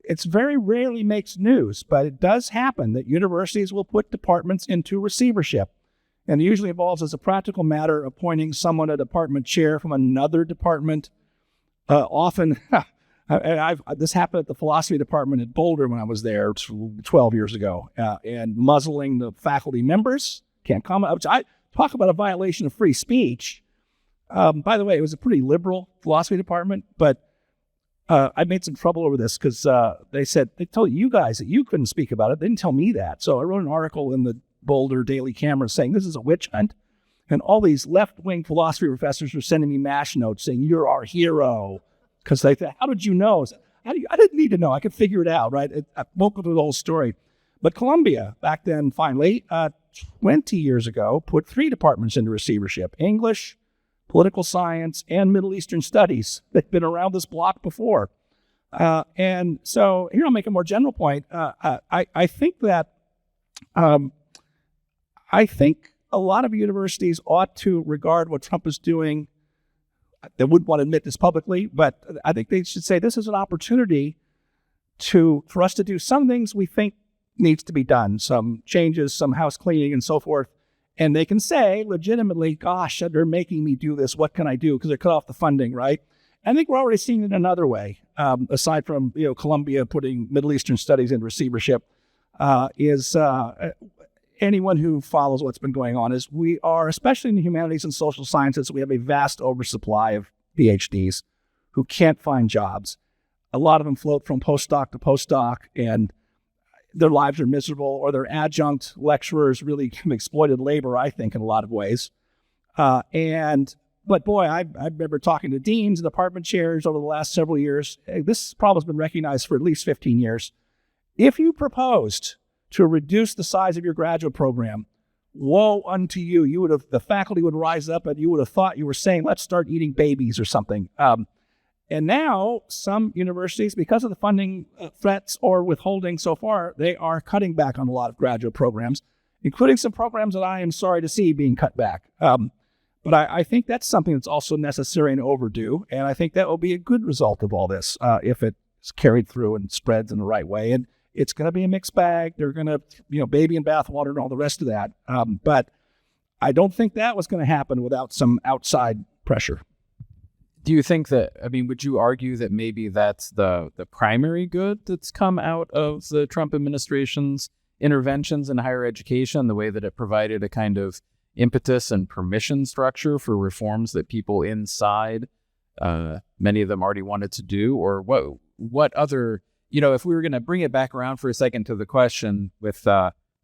It's very rarely makes news, but it does happen that universities will put departments into receivership. And it usually involves, as a practical matter, appointing someone a department chair from another department. Often, this happened at the philosophy department at Boulder when I was there 12 years ago, and muzzling the faculty members. Can't comment. I talk about a violation of free speech. By the way, it was a pretty liberal philosophy department, but I made some trouble over this because they told you guys that you couldn't speak about it. They didn't tell me that. So I wrote an article in the Boulder Daily Camera saying this is a witch hunt. And all these left-wing philosophy professors were sending me MASH notes saying, you're our hero. Because they thought, how did you know? I didn't need to know. I could figure it out, right? I won't go through the whole story. But Columbia, back then, finally, 20 years ago, put 3 departments into receivership: English, political science, and Middle Eastern studies. They've been around this block before. And so here I'll make a more general point. I think that a lot of universities ought to regard what Trump is doing. They wouldn't want to admit this publicly, but I think they should say this is an opportunity for us to do some things we think needs to be done, some changes, some house cleaning and so forth. And they can say legitimately, gosh, they're making me do this. What can I do? Because they're cut off the funding, right? I think we're already seeing it another way, aside from Columbia putting Middle Eastern studies in receivership, anyone who follows what's been going on is we are, especially in the humanities and social sciences, we have a vast oversupply of PhDs who can't find jobs. A lot of them float from postdoc to postdoc, and their lives are miserable, or their adjunct lecturers really exploited labor, I think, in a lot of ways. But boy, I remember talking to deans and department chairs over the last several years. This problem has been recognized for at least 15 years. If you proposed to reduce the size of your graduate program, woe unto you. The faculty would rise up and you would have thought you were saying, let's start eating babies or something. And now some universities, because of the funding threats or withholding so far, they are cutting back on a lot of graduate programs, including some programs that I am sorry to see being cut back. But I think that's something that's also necessary and overdue. And I think that will be a good result of all this if it's carried through and spreads in the right way. And it's going to be a mixed bag. They're going to, baby and bathwater and all the rest of that. But I don't think that was going to happen without some outside pressure. Do you think that, would you argue that maybe that's the primary good that's come out of the Trump administration's interventions in higher education, the way that it provided a kind of impetus and permission structure for reforms that people inside, many of them already wanted to do? Or what other, if we were going to bring it back around for a second to the question with,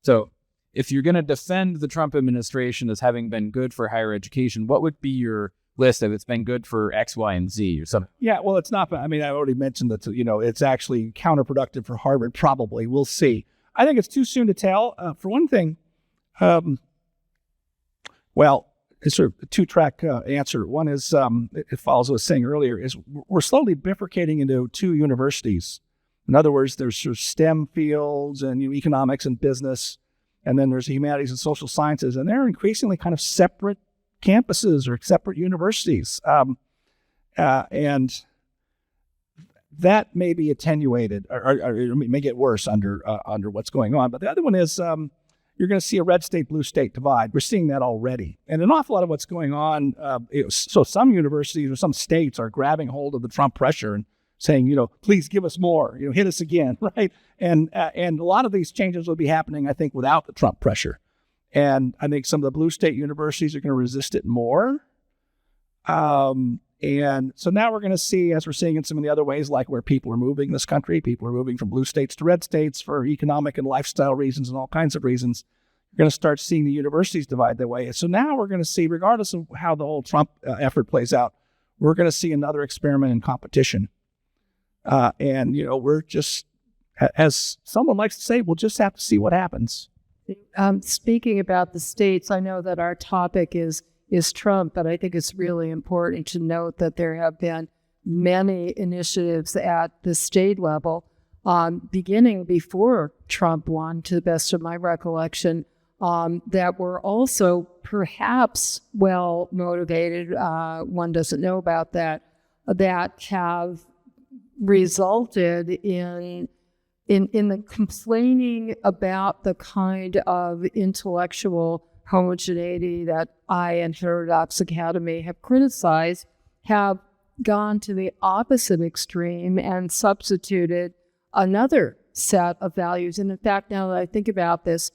so if you're going to defend the Trump administration as having been good for higher education, what would be your list of it's been good for X, Y, and Z or something? Yeah, well, it's not, I already mentioned that, it's actually counterproductive for Harvard, probably. We'll see. I think it's too soon to tell. For one thing, it's sort of a two-track answer. One is, it follows what I was saying earlier, is we're slowly bifurcating into two universities. In other words, there's sort of STEM fields and economics and business, and then there's humanities and social sciences, and they're increasingly kind of separate campuses or separate universities. And that may be attenuated or it may get worse under what's going on. But the other one is, you're going to see a red state, blue state divide. We're seeing that already. And an awful lot of what's going on, so some universities or some states are grabbing hold of the Trump pressure and saying, please give us more, hit us again, right? And a lot of these changes will be happening, I think, without the Trump pressure. And I think some of the blue state universities are going to resist it more. And so now we're going to see, as we're seeing in some of the other ways, like where people are moving this country, people are moving from blue states to red states for economic and lifestyle reasons and all kinds of reasons. You're going to start seeing the universities divide that way. So now we're going to see, regardless of how the whole Trump effort plays out, we're going to see another experiment in competition. We're just, as someone likes to say, we'll just have to see what happens. Speaking about the states, I know that our topic is Trump, but I think it's really important to note that there have been many initiatives at the state level, beginning before Trump won, to the best of my recollection, that were also perhaps well motivated. One doesn't know about that have resulted in the complaining about the kind of intellectual homogeneity that I and Heterodox Academy have criticized, have gone to the opposite extreme and substituted another set of values. And in fact, now that I think about this,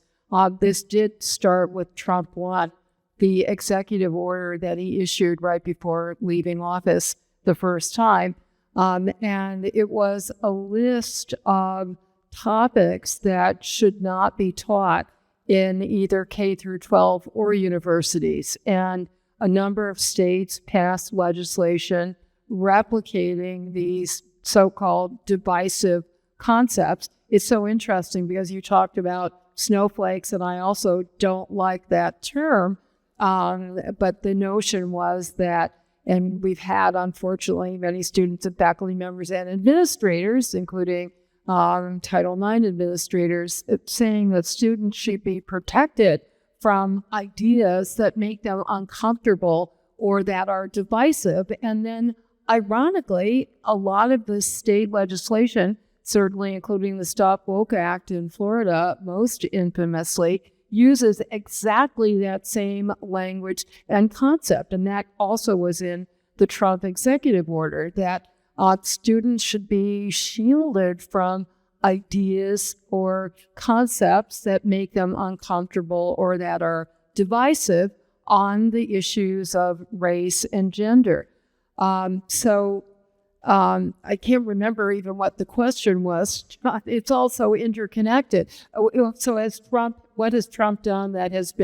this did start with Trump 1, the executive order that he issued right before leaving office the first time. And it was a list of topics that should not be taught in either K through 12 or universities. And a number of states passed legislation replicating these so-called divisive concepts. It's so interesting because you talked about snowflakes, and I also don't like that term. But the notion was that, and we've had, unfortunately, many students and faculty members and administrators, including Title IX administrators, saying that students should be protected from ideas that make them uncomfortable or that are divisive. And then, ironically, a lot of the state legislation, certainly including the Stop Woke Act in Florida, most infamously, uses exactly that same language and concept. And that also was in the Trump executive order, that students should be shielded from ideas or concepts that make them uncomfortable or that are divisive on the issues of race and gender. I can't remember even what the question was. It's also interconnected. So what has Trump done that has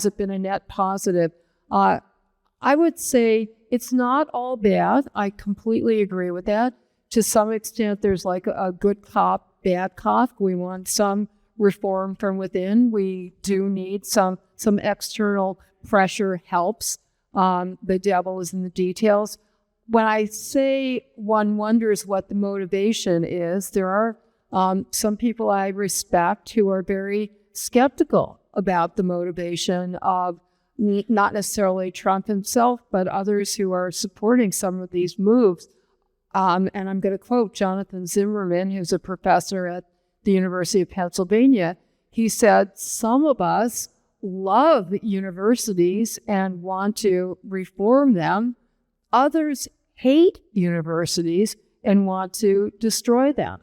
it been a net positive? I would say it's not all bad. I completely agree with that. To some extent, there's like a good cop, bad cop. We want some reform from within. We do need some external pressure helps. The devil is in the details. When I say one wonders what the motivation is, there are some people I respect who are very skeptical about the motivation of not necessarily Trump himself, but others who are supporting some of these moves. And I'm going to quote Jonathan Zimmerman, who's a professor at the University of Pennsylvania. He said, "Some of us love universities and want to reform them. Others hate universities and want to destroy them."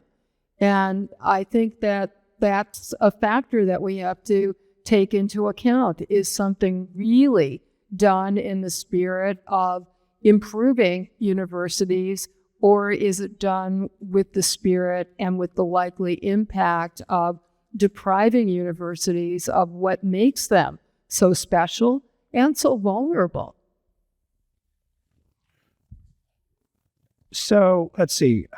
And I think that that's a factor that we have to take into account. Is something really done in the spirit of improving universities, or is it done with the spirit and with the likely impact of depriving universities of what makes them so special and so vulnerable? So let's see.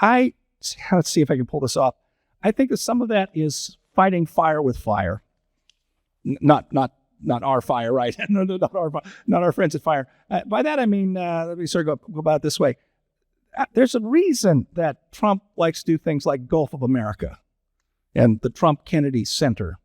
Let's see if I can pull this off. I think that some of that is fighting fire with fire, not our fire, right? No, not our friends at fire. By that I mean, let me sort of go about it this way. There's a reason that Trump likes to do things like Gulf of America and the Trump Kennedy Center.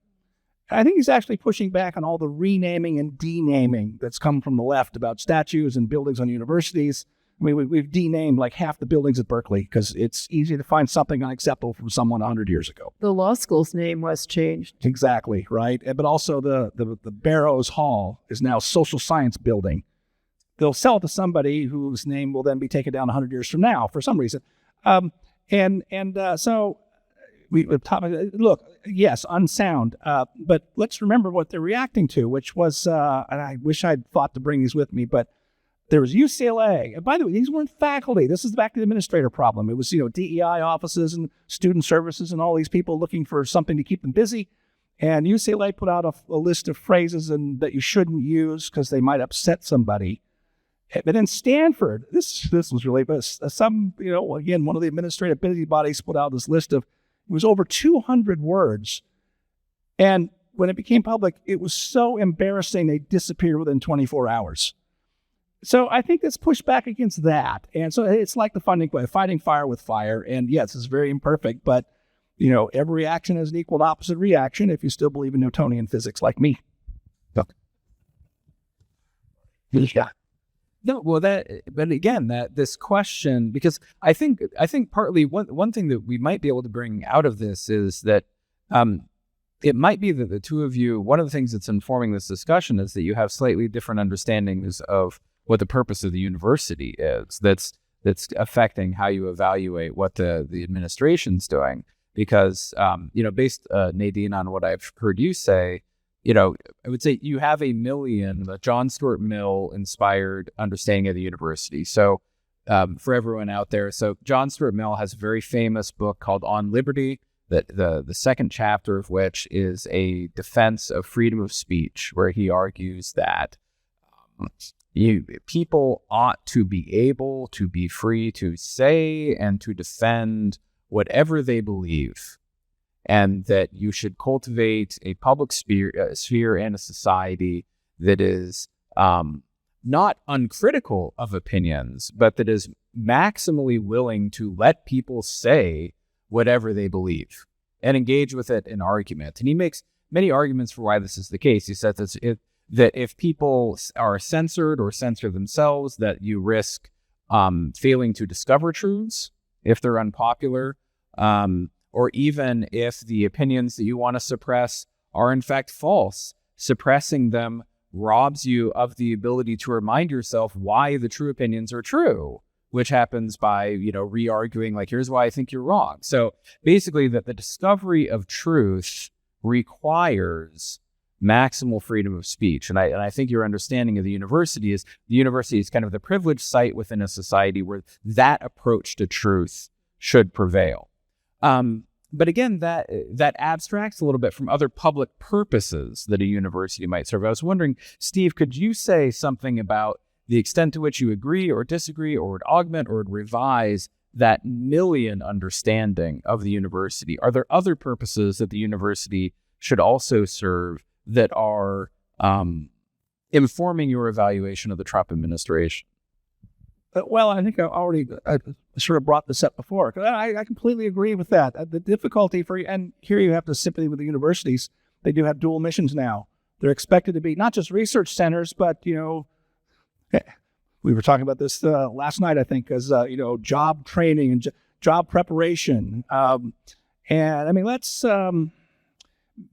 I think he's actually pushing back on all the renaming and denaming that's come from the left about statues and buildings on universities. I mean, we've denamed like half the buildings at Berkeley because it's easy to find something unacceptable from someone 100 years ago. The law school's name was changed. Exactly, right? But also the Barrows Hall is now Social Science Building. They'll sell it to somebody whose name will then be taken down 100 years from now for some reason. So we look, yes, unsound, but let's remember what they're reacting to, which was, and I wish I'd thought to bring these with me, but there was UCLA. And by the way, these weren't faculty. This is back to the administrator problem. It was, DEI offices and student services and all these people looking for something to keep them busy. And UCLA put out a list of phrases that you shouldn't use because they might upset somebody. But then Stanford, this was really, but again, one of the administrative busybodies put out this list of, it was over 200 words. And when it became public, it was so embarrassing, they disappeared within 24 hours. So I think let's push back against that. And so it's like the fighting fire with fire. And yes, it's very imperfect, but every reaction has an equal and opposite reaction if you still believe in Newtonian physics like me. Yeah. No, well, but again, this question, because I think partly one thing that we might be able to bring out of this is that it might be that the two of you, one of the things that's informing this discussion is that you have slightly different understandings of what the purpose of the university is. That's affecting how you evaluate what the administration's doing. Because based Nadine on what I've heard you say, I would say you have a John Stuart Mill inspired understanding of the university. So for everyone out there, so John Stuart Mill has a very famous book called On Liberty, that the second chapter of which is a defense of freedom of speech, where he argues that people ought to be able to be free to say and to defend whatever they believe, and that you should cultivate a public sphere and a society that is not uncritical of opinions, but that is maximally willing to let people say whatever they believe and engage with it in argument. And he makes many arguments for why this is the case. He says that if people are censored or censor themselves, that you risk failing to discover truths if they're unpopular, or even if the opinions that you want to suppress are in fact false. Suppressing them robs you of the ability to remind yourself why the true opinions are true, which happens by, re-arguing, like, here's why I think you're wrong. So basically that the discovery of truth requires maximal freedom of speech. And I think your understanding of the university is kind of the privileged site within a society where that approach to truth should prevail. But again, that abstracts a little bit from other public purposes that a university might serve. I was wondering, Steve, could you say something about the extent to which you agree or disagree or would augment or would revise that Millian understanding of the university? Are there other purposes that the university should also serve that are informing your evaluation of the Trump administration? Well, I think I sort of brought this up before. I completely agree with that. The difficulty and here you have the sympathy with the universities. They do have dual missions now. They're expected to be not just research centers, but, we were talking about this last night, I think, as, job training and job preparation. And I mean,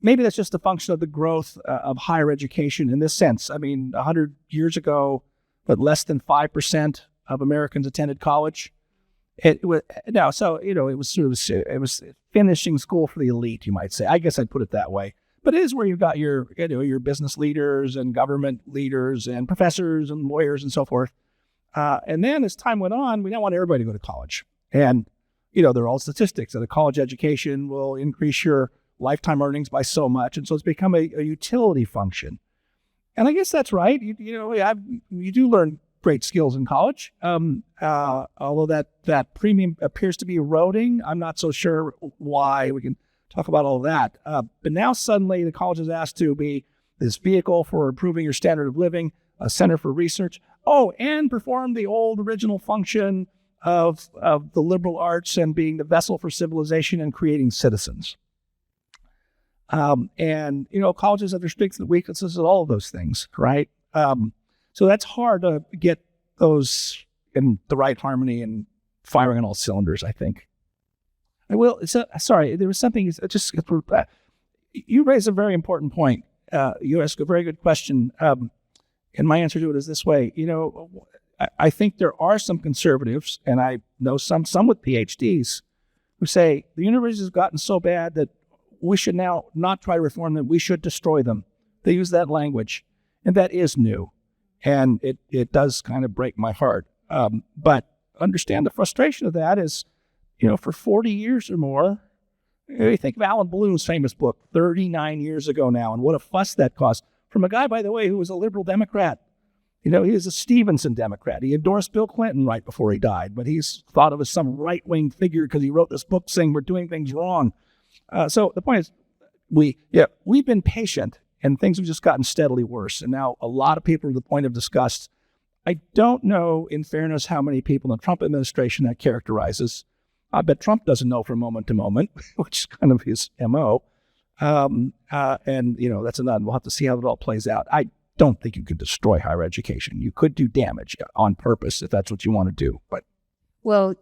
maybe that's just a function of the growth of higher education in this sense. I mean, 100 years ago, but less than 5% of Americans attended college. It was finishing school for the elite, you might say. I guess I'd put it that way. But it is where you've got your business leaders and government leaders and professors and lawyers and so forth. And then as time went on, we now want everybody to go to college. And, there are all statistics that a college education will increase your lifetime earnings by so much. And so it's become a utility function. And I guess that's right. You do learn great skills in college. Although that premium appears to be eroding, I'm not so sure why. We can talk about all of that. But now suddenly the college is asked to be this vehicle for improving your standard of living, a center for research. Oh, and perform the old original function of the liberal arts and being the vessel for civilization and creating citizens. Colleges have their strengths and weaknesses and all of those things, right? So that's hard to get those, in the right harmony and firing on all cylinders, I think. I will. Sorry, there was something. Just you raise a very important point. You ask a very good question, and my answer to it is this way. I think there are some conservatives, and I know some with PhDs, who say the universities have gotten so bad that we should now not try to reform them. We should destroy them. They use that language, and that is new, and it does kind of break my heart. But understand the frustration of that is, for 40 years or more, you think of Alan Bloom's famous book, 39 years ago now, and what a fuss that caused. From a guy, by the way, who was a liberal Democrat. He was a Stevenson Democrat. He endorsed Bill Clinton right before he died, but he's thought of as some right-wing figure because he wrote this book saying we're doing things wrong. So the point is, we've been patient, and things have just gotten steadily worse. And now a lot of people are to the point of disgust. I don't know, in fairness, how many people in the Trump administration that characterizes. I bet Trump doesn't know from moment to moment, which is kind of his MO. And, that's another. We'll have to see how it all plays out. I don't think you could destroy higher education. You could do damage on purpose if that's what you want to do. But well,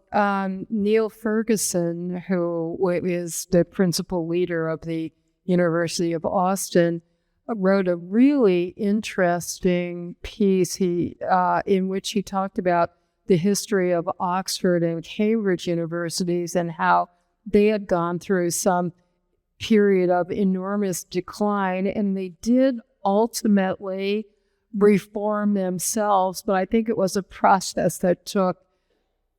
Neil Ferguson, who is the principal leader of the University of Austin, wrote a really interesting piece in which he talked about the history of Oxford and Cambridge universities and how they had gone through some period of enormous decline, and they did ultimately reform themselves, but I think it was a process that took,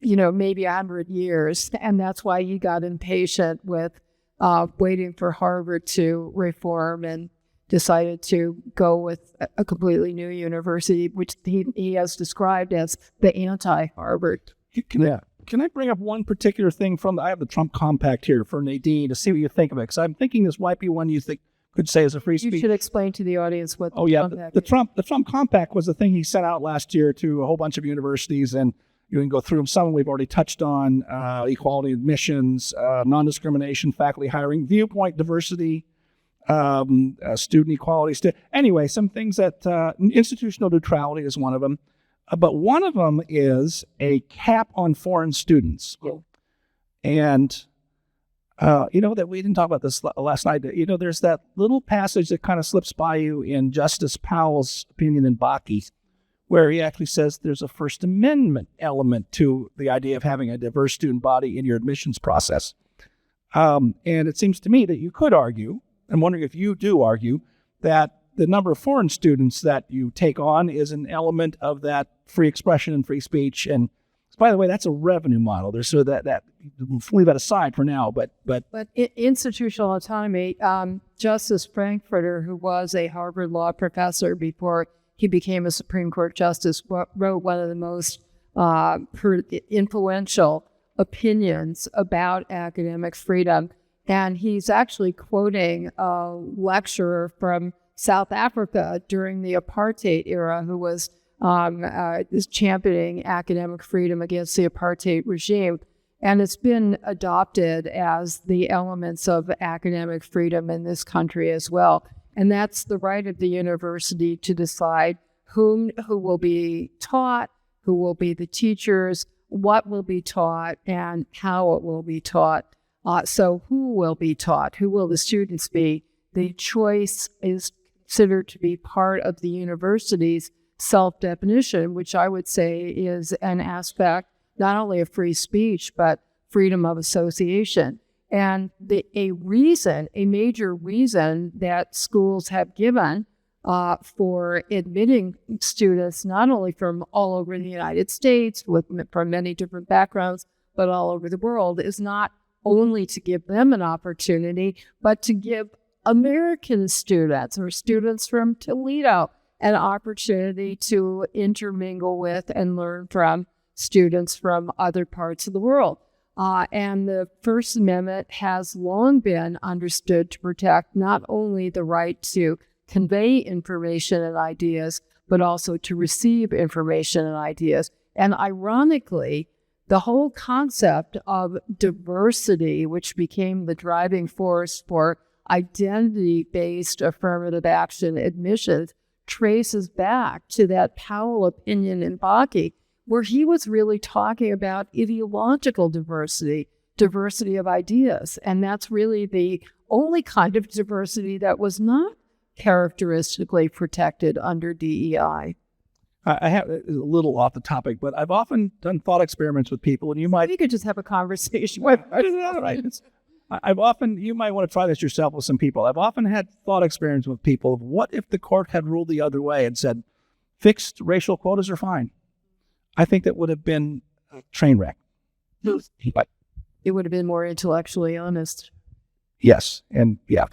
maybe 100 years, and that's why he got impatient with waiting for Harvard to reform and decided to go with a completely new university, which he has described as the anti-Harvard. Can I bring up one particular thing I have the Trump Compact here for Nadine to see what you think of it, because I'm thinking this might be one you think could say as a free speech. You should explain to the audience what the Trump Compact was the thing he sent out last year to a whole bunch of universities, and you can go through them. Some we've already touched on, equality admissions, non-discrimination, faculty hiring, viewpoint diversity, student equality. Anyway, some things that institutional neutrality is one of them. But one of them is a cap on foreign students. And, that we didn't talk about this last night. There's that little passage that kind of slips by you in Justice Powell's opinion in Bakke, where he actually says there's a First Amendment element to the idea of having a diverse student body in your admissions process. And it seems to me that you could argue, I'm wondering if you do argue, that the number of foreign students that you take on is an element of that free expression and free speech. And by the way, that's a revenue model. There's so that we'll leave that aside for now. But institutional autonomy. Justice Frankfurter, who was a Harvard law professor before he became a Supreme Court justice, wrote one of the most influential opinions about academic freedom. And he's actually quoting a lecturer from South Africa during the apartheid era who was championing academic freedom against the apartheid regime. And it's been adopted as the elements of academic freedom in this country as well. And that's the right of the university to decide who will be taught, who will be the teachers, what will be taught, and how it will be taught. So who will be taught? Who will the students be? The choice is considered to be part of the university's self-definition, which I would say is an aspect not only of free speech, but freedom of association. And a major reason that schools have given for admitting students, not only from all over the United States, from many different backgrounds, but all over the world, is not only to give them an opportunity, but to give American students or students from Toledo an opportunity to intermingle with and learn from students from other parts of the world. And the First Amendment has long been understood to protect not only the right to convey information and ideas, but also to receive information and ideas. And ironically, the whole concept of diversity, which became the driving force for identity-based affirmative action admissions, traces back to that Powell opinion in Bakke, where he was really talking about ideological diversity of ideas. And that's really the only kind of diversity that was not characteristically protected under DEI. I have a little off the topic, but I've often done thought experiments with people, and You could just have a conversation. Right. You might want to try this yourself with some people. I've often had thought experiments with people of what if the court had ruled the other way and said, fixed racial quotas are fine. I think that would have been a train wreck. But it would have been more intellectually honest. Yes, and yeah.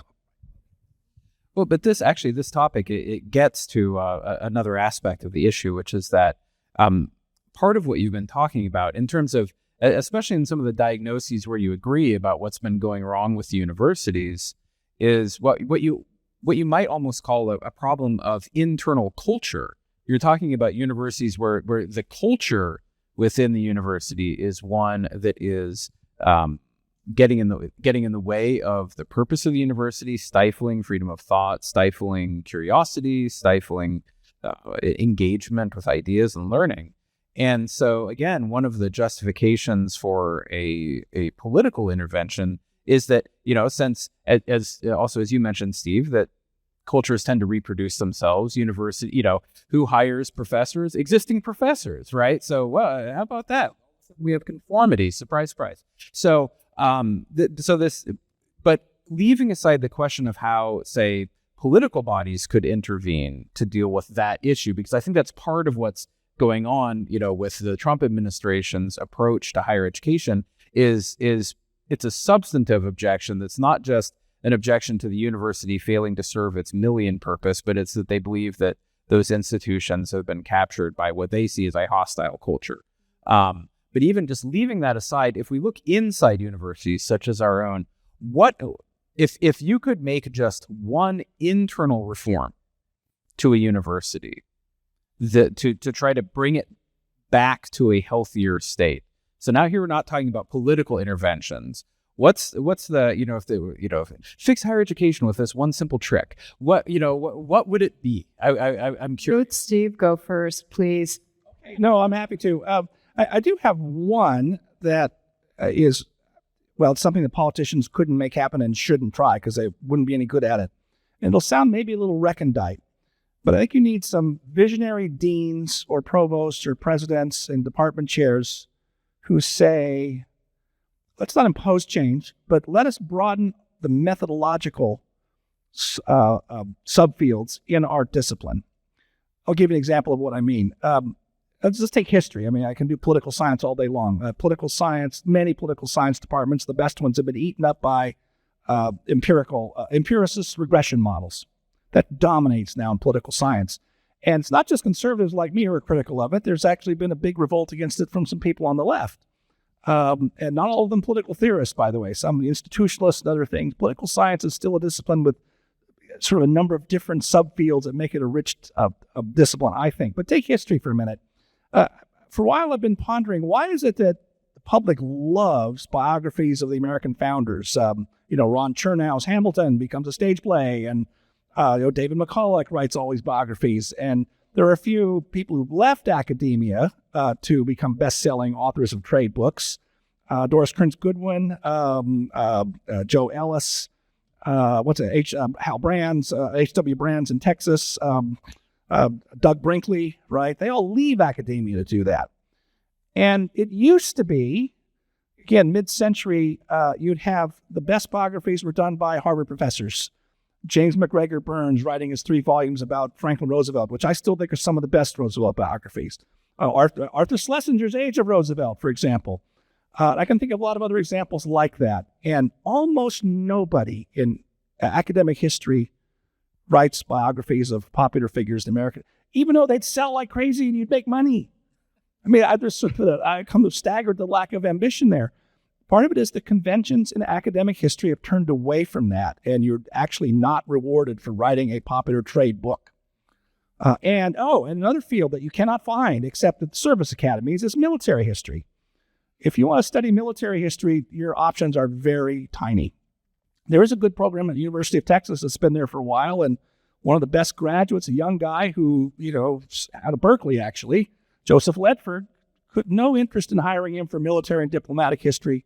Well, but this topic, it gets to another aspect of the issue, which is that part of what you've been talking about in terms of, especially in some of the diagnoses where you agree about what's been going wrong with the universities, is what you might almost call a problem of internal culture. You're talking about universities where the culture within the university is one that is getting in the way of the purpose of the university, stifling freedom of thought, stifling curiosity, stifling engagement with ideas and learning. And so, again, one of the justifications for a political intervention is that, since, as you mentioned, Steve, that cultures tend to reproduce themselves. University, who hires professors? Existing professors, right? So, how about that? We have conformity. Surprise, surprise. So, but leaving aside the question of how, say, political bodies could intervene to deal with that issue, because I think that's part of what's going on, with the Trump administration's approach to higher education is it's a substantive objection that's not just an objection to the university failing to serve its million purpose, but it's that they believe that those institutions have been captured by what they see as a hostile culture. But even just leaving that aside, if we look inside universities such as our own, what if you could make just one internal reform to a university to try to bring it back to a healthier state? So now here we're not talking about political interventions. What's the if fix higher education with this one simple trick? What would it be? I'm curious. Good, Steve, go first, please. Okay. No, I'm happy to. I do have one that is, it's something that politicians couldn't make happen and shouldn't try because they wouldn't be any good at it. And it'll sound maybe a little recondite, but I think you need some visionary deans or provosts or presidents and department chairs who say, let's not impose change, but let us broaden the methodological subfields in our discipline. I'll give you an example of what I mean. Let's just take history. I mean, I can do political science all day long. Many political science departments, the best ones have been eaten up by empiricist regression models. That dominates now in political science. And it's not just conservatives like me who are critical of it. There's actually been a big revolt against it from some people on the left. And not all of them political theorists, by the way. Some institutionalists and other things. Political science is still a discipline with sort of a number of different subfields that make it a rich discipline, I think. But take history for a minute. For a while, I've been pondering, why is it that the public loves biographies of the American founders? Ron Chernow's Hamilton becomes a stage play, and David McCulloch writes all these biographies. And there are a few people who've left academia to become best-selling authors of trade books. Doris Kearns Goodwin, Joe Ellis, Hal Brands, H.W. Brands in Texas, Doug Brinkley, right? They all leave academia to do that. And it used to be, again, mid-century, you'd have the best biographies were done by Harvard professors. James McGregor Burns writing his 3 volumes about Franklin Roosevelt, which I still think are some of the best Roosevelt biographies. Arthur Schlesinger's Age of Roosevelt, for example. I can think of a lot of other examples like that. And almost nobody in academic history writes biographies of popular figures in America, even though they'd sell like crazy and you'd make money. I mean, I come to stagger at the lack of ambition there. Part of it is the conventions in academic history have turned away from that, and you're actually not rewarded for writing a popular trade book. And another field that you cannot find except at the service academies is military history. If you want to study military history, your options are very tiny. There is a good program at the University of Texas that's been there for a while, and one of the best graduates, a young guy who, out of Berkeley actually, Joseph Ledford, no interest in hiring him for military and diplomatic history,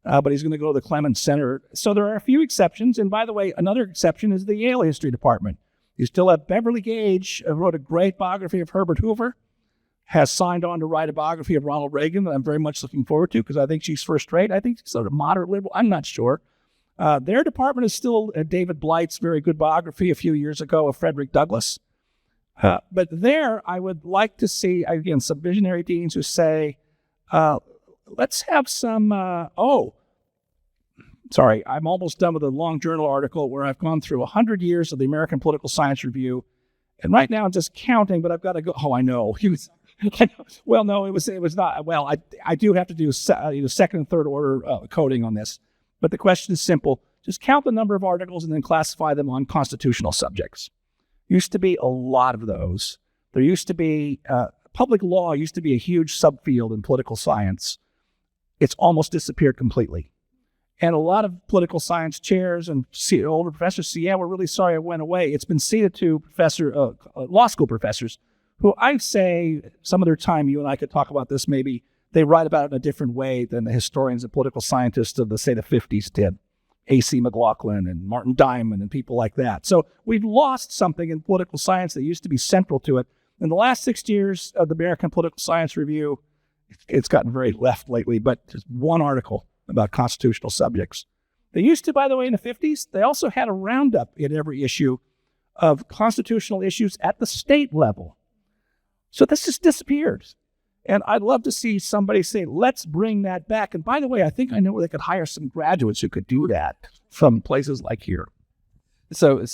but he's going to go to the Clements Center. So there are a few exceptions. And by the way, another exception is the Yale History Department. You still have Beverly Gage, wrote a great biography of Herbert Hoover, has signed on to write a biography of Ronald Reagan that I'm very much looking forward to because I think she's first rate. I think she's sort of moderate liberal. I'm not sure. Their department is still David Blight's very good biography a few years ago of Frederick Douglass. But there, I would like to see, again, some visionary deans who say, let's have some, sorry, I'm almost done with a long journal article where I've gone through 100 years of the American Political Science Review. And right now I'm just counting, but I've got to go. Oh, I know. Well, no, it was not. Well, I do have to do second and third order coding on this. But the question is simple. Just count the number of articles and then classify them on constitutional subjects. Used to be a lot of those. There used to be, public law used to be a huge subfield in political science. It's almost disappeared completely. And a lot of political science chairs and older professors say, yeah, we're really sorry it went away. It's been ceded to law school professors who I say some of their time, you and I could talk about this maybe, they write about it in a different way than the historians and political scientists of the 50s did. A.C. McLaughlin and Martin Diamond and people like that. So we've lost something in political science that used to be central to it. In the last 6 years of the American Political Science Review, it's gotten very left lately, but just one article about constitutional subjects. They used to, by the way, in the 50s, they also had a roundup in every issue of constitutional issues at the state level. So this just disappeared. And I'd love to see somebody say, let's bring that back. And by the way, I think I know where they could hire some graduates who could do that from places like here. So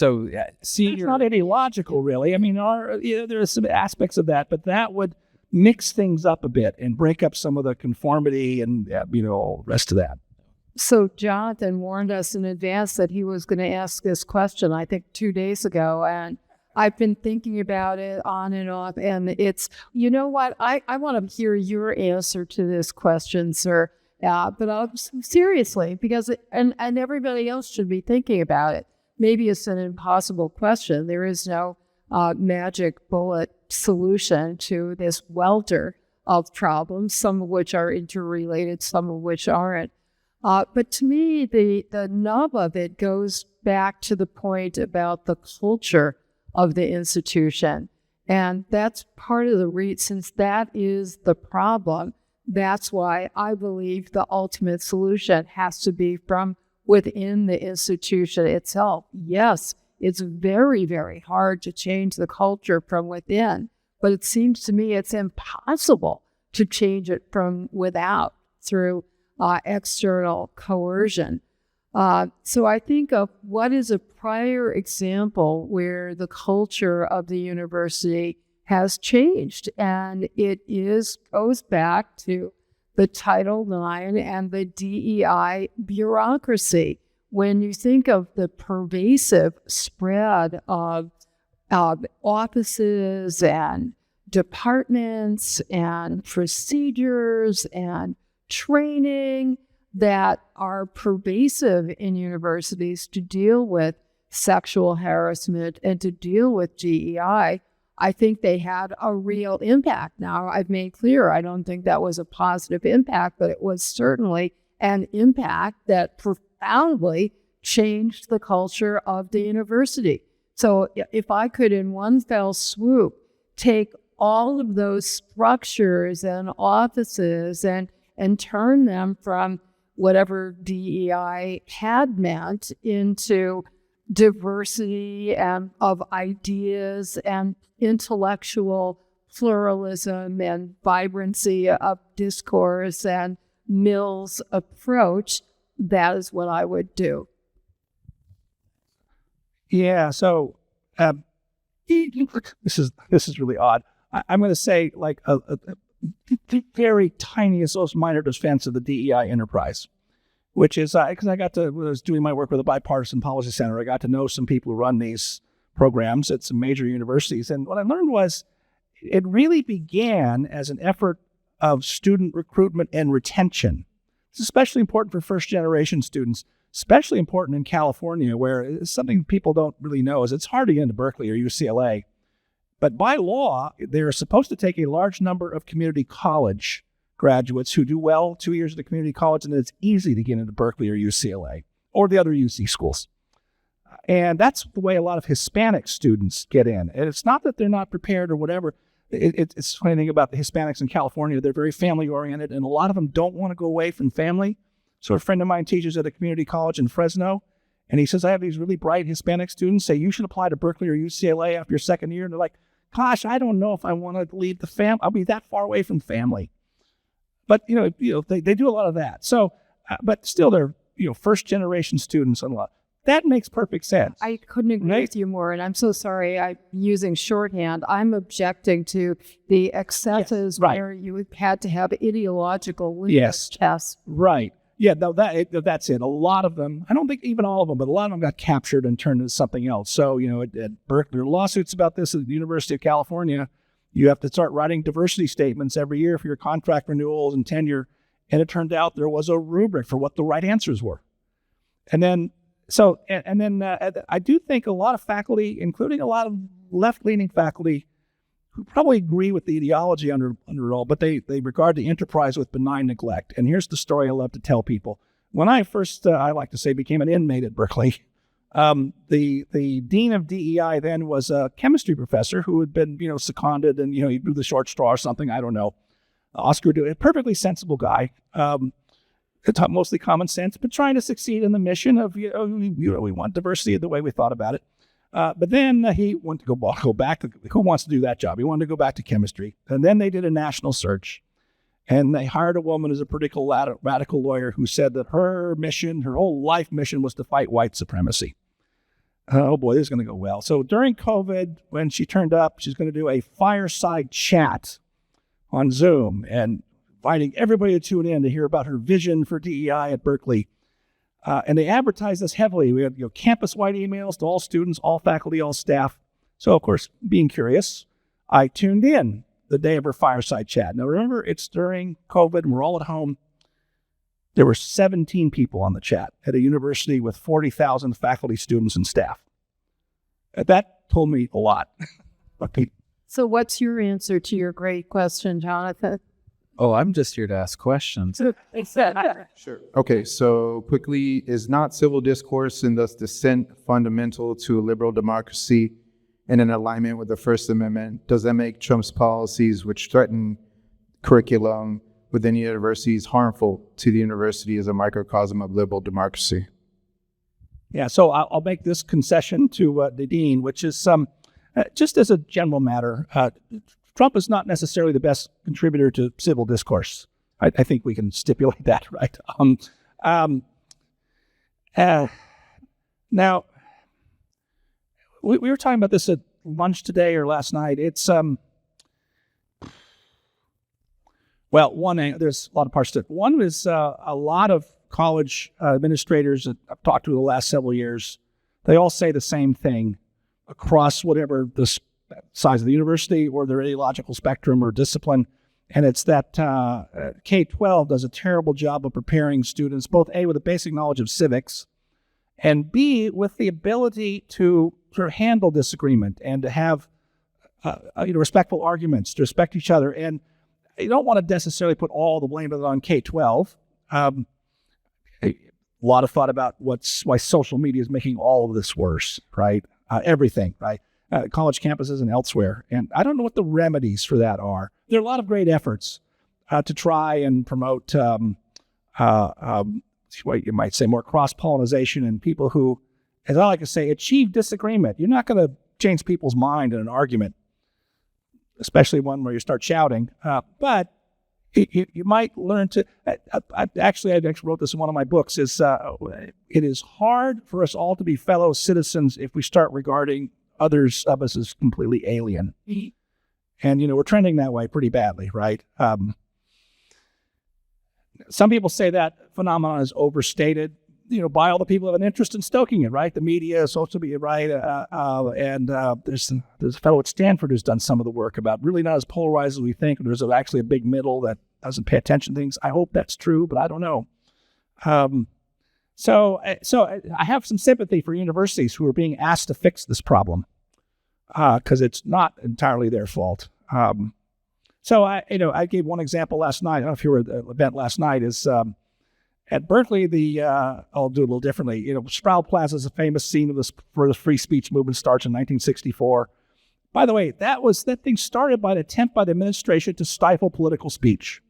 senior... It's not ideological, really. I mean, there are some aspects of that, but that would mix things up a bit and break up some of the conformity and, the rest of that. So Jonathan warned us in advance that he was going to ask this question, I think 2 days ago, and I've been thinking about it on and off, and it's, you know what, I want to hear your answer to this question, sir, but seriously, because, and everybody else should be thinking about it. Maybe it's an impossible question. There is no magic bullet solution to this welter of problems, some of which are interrelated, some of which aren't. But to me, the nub of it goes back to the point about the culture of the institution. And that's part of the reason, since that is the problem, that's why I believe the ultimate solution has to be from within the institution itself. Yes, it's very, very hard to change the culture from within, but it seems to me it's impossible to change it from without through external coercion. So I think of what is a prior example where the culture of the university has changed, and it goes back to the Title IX and the DEI bureaucracy. When you think of the pervasive spread of offices and departments and procedures and training that are pervasive in universities to deal with sexual harassment and to deal with DEI, I think they had a real impact. Now, I've made clear I don't think that was a positive impact, but it was certainly an impact that profoundly changed the culture of the university. So if I could, in one fell swoop, take all of those structures and offices and turn them from whatever DEI had meant into diversity and of ideas and intellectual pluralism and vibrancy of discourse and Mill's approach, that is what I would do. Yeah, so this is really odd. I'm going to say like the very tiniest, most minor defense of the DEI enterprise, which is because when I was doing my work with the Bipartisan Policy Center, I got to know some people who run these programs at some major universities. And what I learned was it really began as an effort of student recruitment and retention. It's especially important for first-generation students, especially important in California, where something people don't really know is it's hard to get into Berkeley or UCLA. But by law, they're supposed to take a large number of community college graduates who do well 2 years at the community college, and it's easy to get into Berkeley or UCLA or the other UC schools. And that's the way a lot of Hispanic students get in. And it's not that they're not prepared or whatever. It's funny thing about the Hispanics in California. They're very family-oriented, and a lot of them don't want to go away from family. So a friend of mine teaches at a community college in Fresno, and he says, I have these really bright Hispanic students say, you should apply to Berkeley or UCLA after your second year. And they're like, gosh, I don't know if I want to leave the family. I'll be that far away from family. But, they do a lot of that. So, but still they're, first-generation students and a lot. That makes perfect sense. I couldn't agree with you more, and I'm so sorry I'm using shorthand. I'm objecting to the excesses where you had to have ideological litmus tests. Right. Yeah, no, that's it. A lot of them, I don't think even all of them, but a lot of them got captured and turned into something else. So, at Berkeley, there are lawsuits about this at the University of California. You have to start writing diversity statements every year for your contract renewals and tenure. And it turned out there was a rubric for what the right answers were. And then I do think a lot of faculty, including a lot of left-leaning faculty, who probably agree with the ideology under it all, but they regard the enterprise with benign neglect. And here's the story I love to tell people. When I first, I like to say, became an inmate at Berkeley, the dean of DEI then was a chemistry professor who had been, seconded, and, he blew the short straw or something, I don't know. Oscar, a perfectly sensible guy. Mostly common sense, but trying to succeed in the mission of, we want diversity the way we thought about it. But then he wanted to go back to, who wants to do that job? He wanted to go back to chemistry. And then they did a national search, and they hired a woman as a political radical lawyer who said that her mission, her whole life mission, was to fight white supremacy. Oh boy, this is going to go well. So during COVID, when she turned up, she's going to do a fireside chat on Zoom and inviting everybody to tune in to hear about her vision for DEI at Berkeley. And they advertised this heavily. We had campus-wide emails to all students, all faculty, all staff. So, of course, being curious, I tuned in the day of her fireside chat. Now, remember, it's during COVID, and we're all at home. There were 17 people on the chat at a university with 40,000 faculty, students, and staff. That told me a lot. So what's your answer to your great question, Jonathan? Oh, I'm just here to ask questions. Sure. Okay, so quickly, is not civil discourse and thus dissent fundamental to a liberal democracy and in alignment with the First Amendment? Does that make Trump's policies, which threaten curriculum within universities, harmful to the university as a microcosm of liberal democracy? Yeah, so I'll make this concession to Nadine, which is just as a general matter, Trump is not necessarily the best contributor to civil discourse. I think we can stipulate that, right? Now, we were talking about this at lunch today or last night. It's there's a lot of parts to it. One is a lot of college administrators that I've talked to the last several years. They all say the same thing across whatever the size of the university or their ideological spectrum or discipline. And it's that K-12 does a terrible job of preparing students, both A, with a basic knowledge of civics, and B, with the ability to sort of handle disagreement and to have respectful arguments, to respect each other. And you don't want to necessarily put all the blame on K-12. A lot of thought about why social media is making all of this worse, right? Everything, right? College campuses and elsewhere. And I don't know what the remedies for that are. There are a lot of great efforts to try and promote what you might say more cross-pollination and people who, as I like to say, achieve disagreement. You're not going to change people's mind in an argument, especially one where you start shouting. But you might learn to. I actually wrote this in one of my books. It is hard for us all to be fellow citizens if we start regarding others of us as completely alien. And we're trending that way pretty badly, right? Some people say that phenomenon is overstated. By all the people who have an interest in stoking it, right? The media, social media, right? And there's a fellow at Stanford who's done some of the work about really not as polarized as we think. There's actually a big middle that doesn't pay attention to things. I hope that's true, but I don't know. So I have some sympathy for universities who are being asked to fix this problem because it's not entirely their fault. So I gave one example last night. I don't know if you were at the event last night. Is at Berkeley, I'll do it a little differently. Sproul Plaza is a famous scene where the free speech movement starts in 1964. By the way, that thing started by an attempt by the administration to stifle political speech.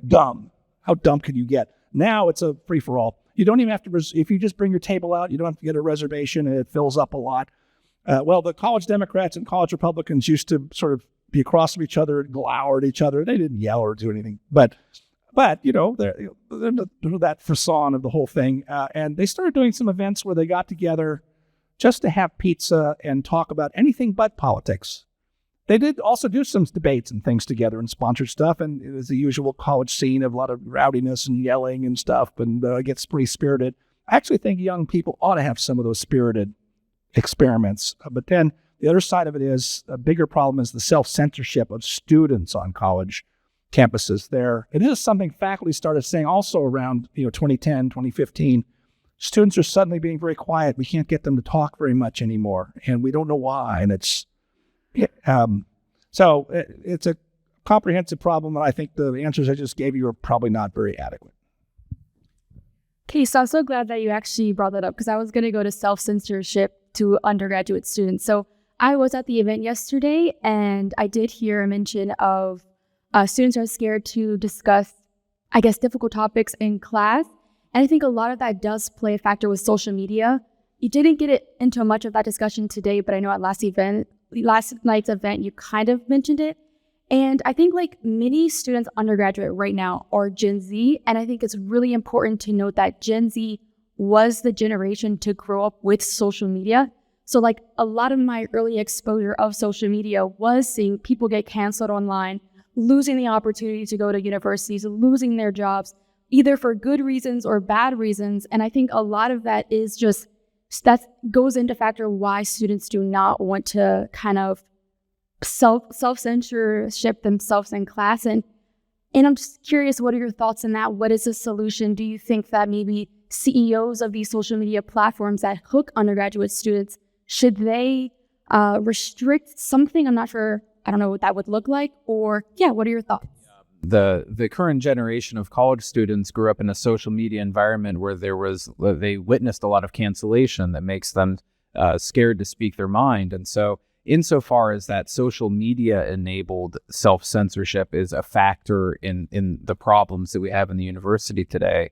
Dumb. How dumb can you get? Now it's a free for all. You don't even have to. If you just bring your table out, you don't have to get a reservation, and it fills up a lot. Well, the college Democrats and college Republicans used to sort of be across from each other and glower at each other. They didn't yell or do anything, but they're that facade of the whole thing. And they started doing some events where they got together just to have pizza and talk about anything but politics. They did also do some debates and things together and sponsored stuff. And it was the usual college scene of a lot of rowdiness and yelling and stuff, and it gets pretty spirited. I actually think young people ought to have some of those spirited experiments. But then the other side of it is a bigger problem is the self-censorship of students on college campuses there. It is something faculty started saying also around 2010, 2015. Students are suddenly being very quiet. We can't get them to talk very much anymore, and we don't know why. And it's a comprehensive problem, and I think the answers I just gave you are probably not very adequate. Okay, so I'm so glad that you actually brought that up, because I was going to go to self-censorship to undergraduate students. So I was at the event yesterday, and I did hear a mention of students are scared to discuss, I guess, difficult topics in class. And I think a lot of that does play a factor with social media. You didn't get into much of that discussion today, but I know at last night's event, you kind of mentioned it. And I think many students undergraduate right now are Gen Z. And I think it's really important to note that Gen Z was the generation to grow up with social media. So a lot of my early exposure of social media was seeing people get canceled online, losing the opportunity to go to universities, losing their jobs, either for good reasons or bad reasons. And I think a lot of that is just, that goes into factor why students do not want to kind of self-censorship themselves in class. And I'm just curious, what are your thoughts on that? What is the solution? Do you think that maybe CEOs of these social media platforms that hook undergraduate students, should they restrict something? I'm not sure. I don't know what that would look like. Or what are your thoughts? The current generation of college students grew up in a social media environment where they witnessed a lot of cancellation that makes them scared to speak their mind. And so insofar as that social media enabled self-censorship is a factor in the problems that we have in the university today,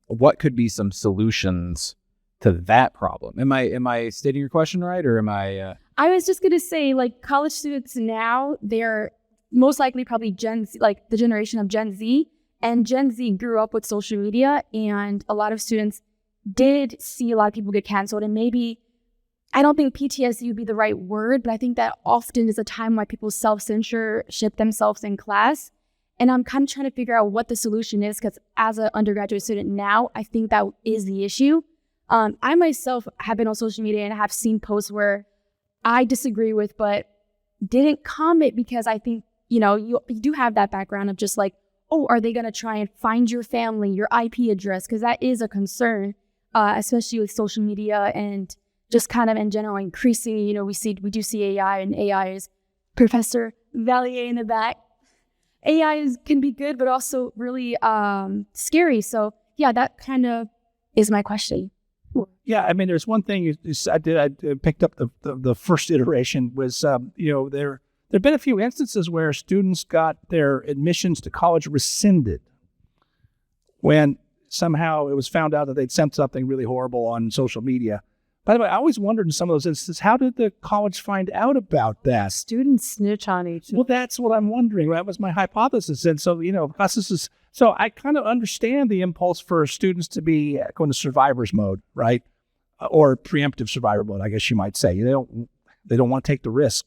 what could be some solutions to that problem? Am I stating your question right, or am I? I was just gonna say, college students now, they're most likely probably Gen Z, the generation of Gen Z, and Gen Z grew up with social media, and a lot of students did see a lot of people get canceled, and maybe, I don't think PTSD would be the right word, but I think that often is a time why people self-censorship themselves in class. And I'm kind of trying to figure out what the solution is, because as an undergraduate student now, I think that is the issue. I myself have been on social media and have seen posts where I disagree with, but didn't comment because I think, you do have that background of just are they going to try and find your family, your IP address? Because that is a concern, especially with social media and just kind of in general increasing, we do see AI, and AI is Professor Valier in the back. AI can be good, but also really scary. So that kind of is my question. Yeah, I mean, there's one thing I picked up the first iteration was, there have been a few instances where students got their admissions to college rescinded when somehow it was found out that they'd sent something really horrible on social media. By the way, I always wondered in some of those instances, how did the college find out about that? Students snitch on each other. Well, that's what I'm wondering. That was my hypothesis. And so, because this is, so I kind of understand the impulse for students to be going to survivor's mode, right? Or preemptive survivor mode, I guess you might say. They don't want to take the risk.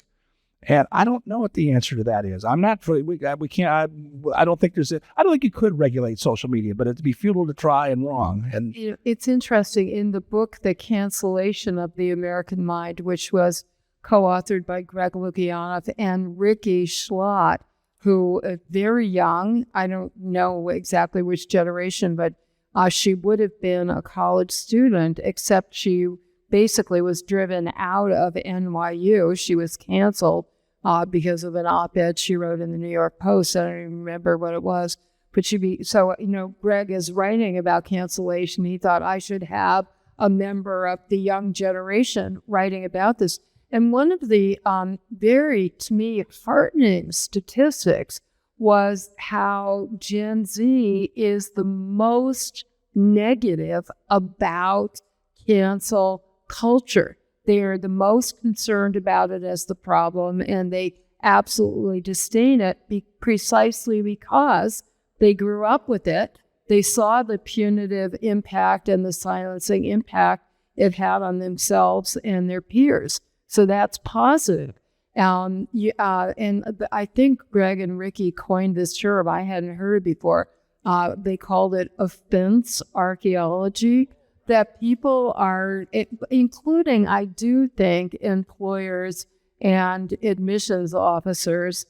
And I don't know what the answer to that is. I'm not really, we can't, I don't think I don't think you could regulate social media, but it'd be futile to try and wrong. And it's interesting, in the book, The Cancellation of the American Mind, which was co-authored by Greg Lukianoff and Ricky Schlott, who very young, I don't know exactly which generation, but she would have been a college student, except she basically was driven out of NYU. She was canceled because of an op-ed she wrote in the New York Post. I don't even remember what it was. But Greg is writing about cancellation. He thought I should have a member of the young generation writing about this. And one of the very, to me, heartening statistics was how Gen Z is the most negative about cancel culture. They are the most concerned about it as the problem, and they absolutely disdain it precisely because they grew up with it. They saw the punitive impact and the silencing impact it had on themselves and their peers. So that's positive. And I think Greg and Ricky coined this term. I hadn't heard it before. They called it offense archaeology, that people are, including, I do think, employers and admissions officers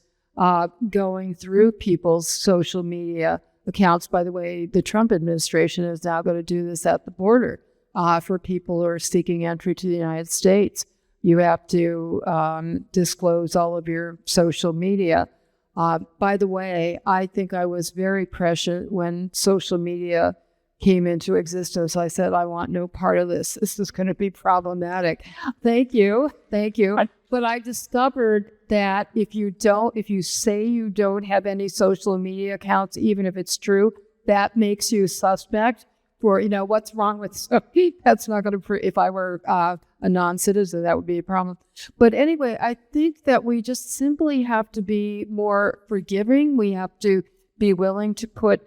going through people's social media accounts. By the way, the Trump administration is now going to do this at the border for people who are seeking entry to the United States. You have to disclose all of your social media. By the way, I think I was very prescient when social media came into existence. I said, I want no part of this. This is going to be problematic. Thank you. But I discovered that if you say you don't have any social media accounts, even if it's true, that makes you suspect for, what's wrong with, that's not going to, if I were a non-citizen, that would be a problem. But anyway, I think that we just simply have to be more forgiving. We have to be willing to put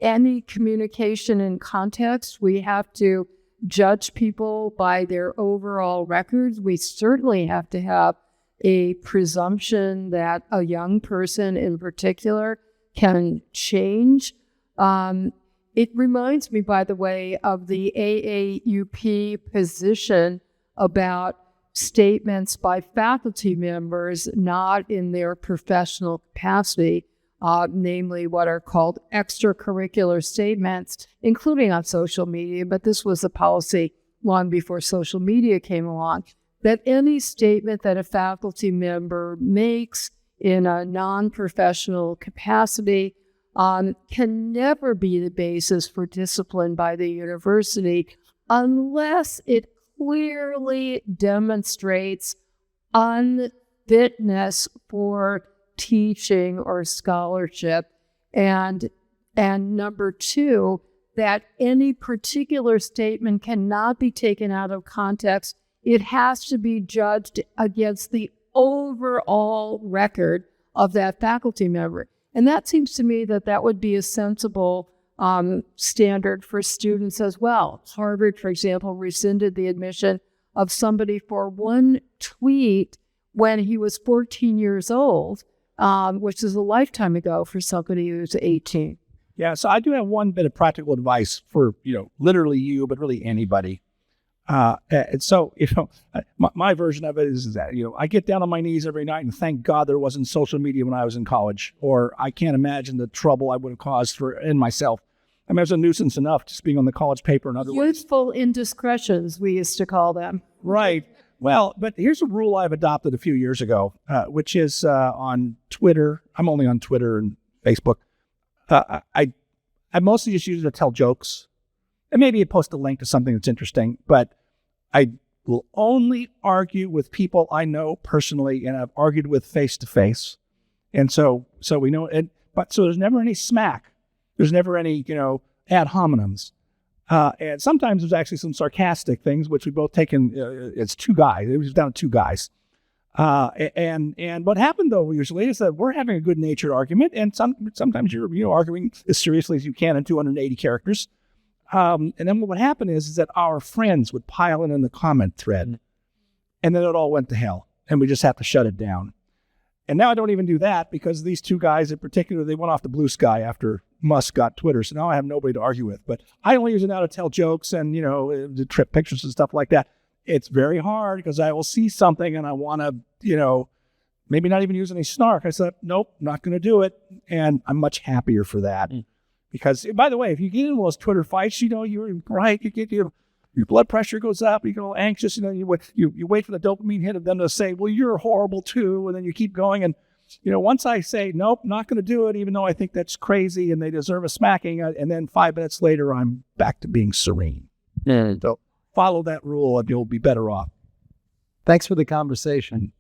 any communication in context. We have to judge people by their overall records. We certainly have to have a presumption that a young person in particular can change. It reminds me, by the way, of the AAUP position about statements by faculty members not in their professional capacity, namely what are called extracurricular statements, including on social media, but this was a policy long before social media came along, that any statement that a faculty member makes in a non-professional capacity can never be the basis for discipline by the university unless it clearly demonstrates unfitness for teaching or scholarship. And number two, that any particular statement cannot be taken out of context. It has to be judged against the overall record of that faculty member. And that seems to me that would be a sensible standard for students as well. Harvard, for example, rescinded the admission of somebody for one tweet when he was 14 years old, which is a lifetime ago for somebody who's 18. Yeah, so I do have one bit of practical advice for, literally you, but really anybody. And so, my version of it is that, I get down on my knees every night and thank God there wasn't social media when I was in college, or I can't imagine the trouble I would have caused in myself. I mean, it was a nuisance enough just being on the college paper and other ways. Youthful indiscretions, we used to call them. Right. Well, but here's a rule I've adopted a few years ago, which is on Twitter. I'm only on Twitter and Facebook. I mostly just use it to tell jokes. And maybe post a link to something that's interesting, but I will only argue with people I know personally and I've argued with face to face. And so we know it, but so there's never any smack. There's never any, ad hominems. And sometimes there's actually some sarcastic things, which we both taken, it's two guys. It was down to two guys. And what happened though usually is that we're having a good natured argument, and sometimes you're arguing as seriously as you can in 280 characters. And then what would happen is that our friends would pile in the comment thread, and then it all went to hell, and we just have to shut it down. And now I don't even do that because these two guys in particular, they went off the blue sky after Musk got Twitter, so now I have nobody to argue with. But I only use it now to tell jokes and, to trip pictures and stuff like that. It's very hard because I will see something and I want to, maybe not even use any snark. I said, nope, not going to do it, and I'm much happier for that. Because, by the way, if you get into those Twitter fights, you're right. You get your blood pressure goes up, you get a little anxious, you wait for the dopamine hit of them to say, well, you're horrible too, and then you keep going. And, once I say, nope, not going to do it, even though I think that's crazy and they deserve a smacking, and then 5 minutes later, I'm back to being serene. So follow that rule and you'll be better off. Thanks for the conversation.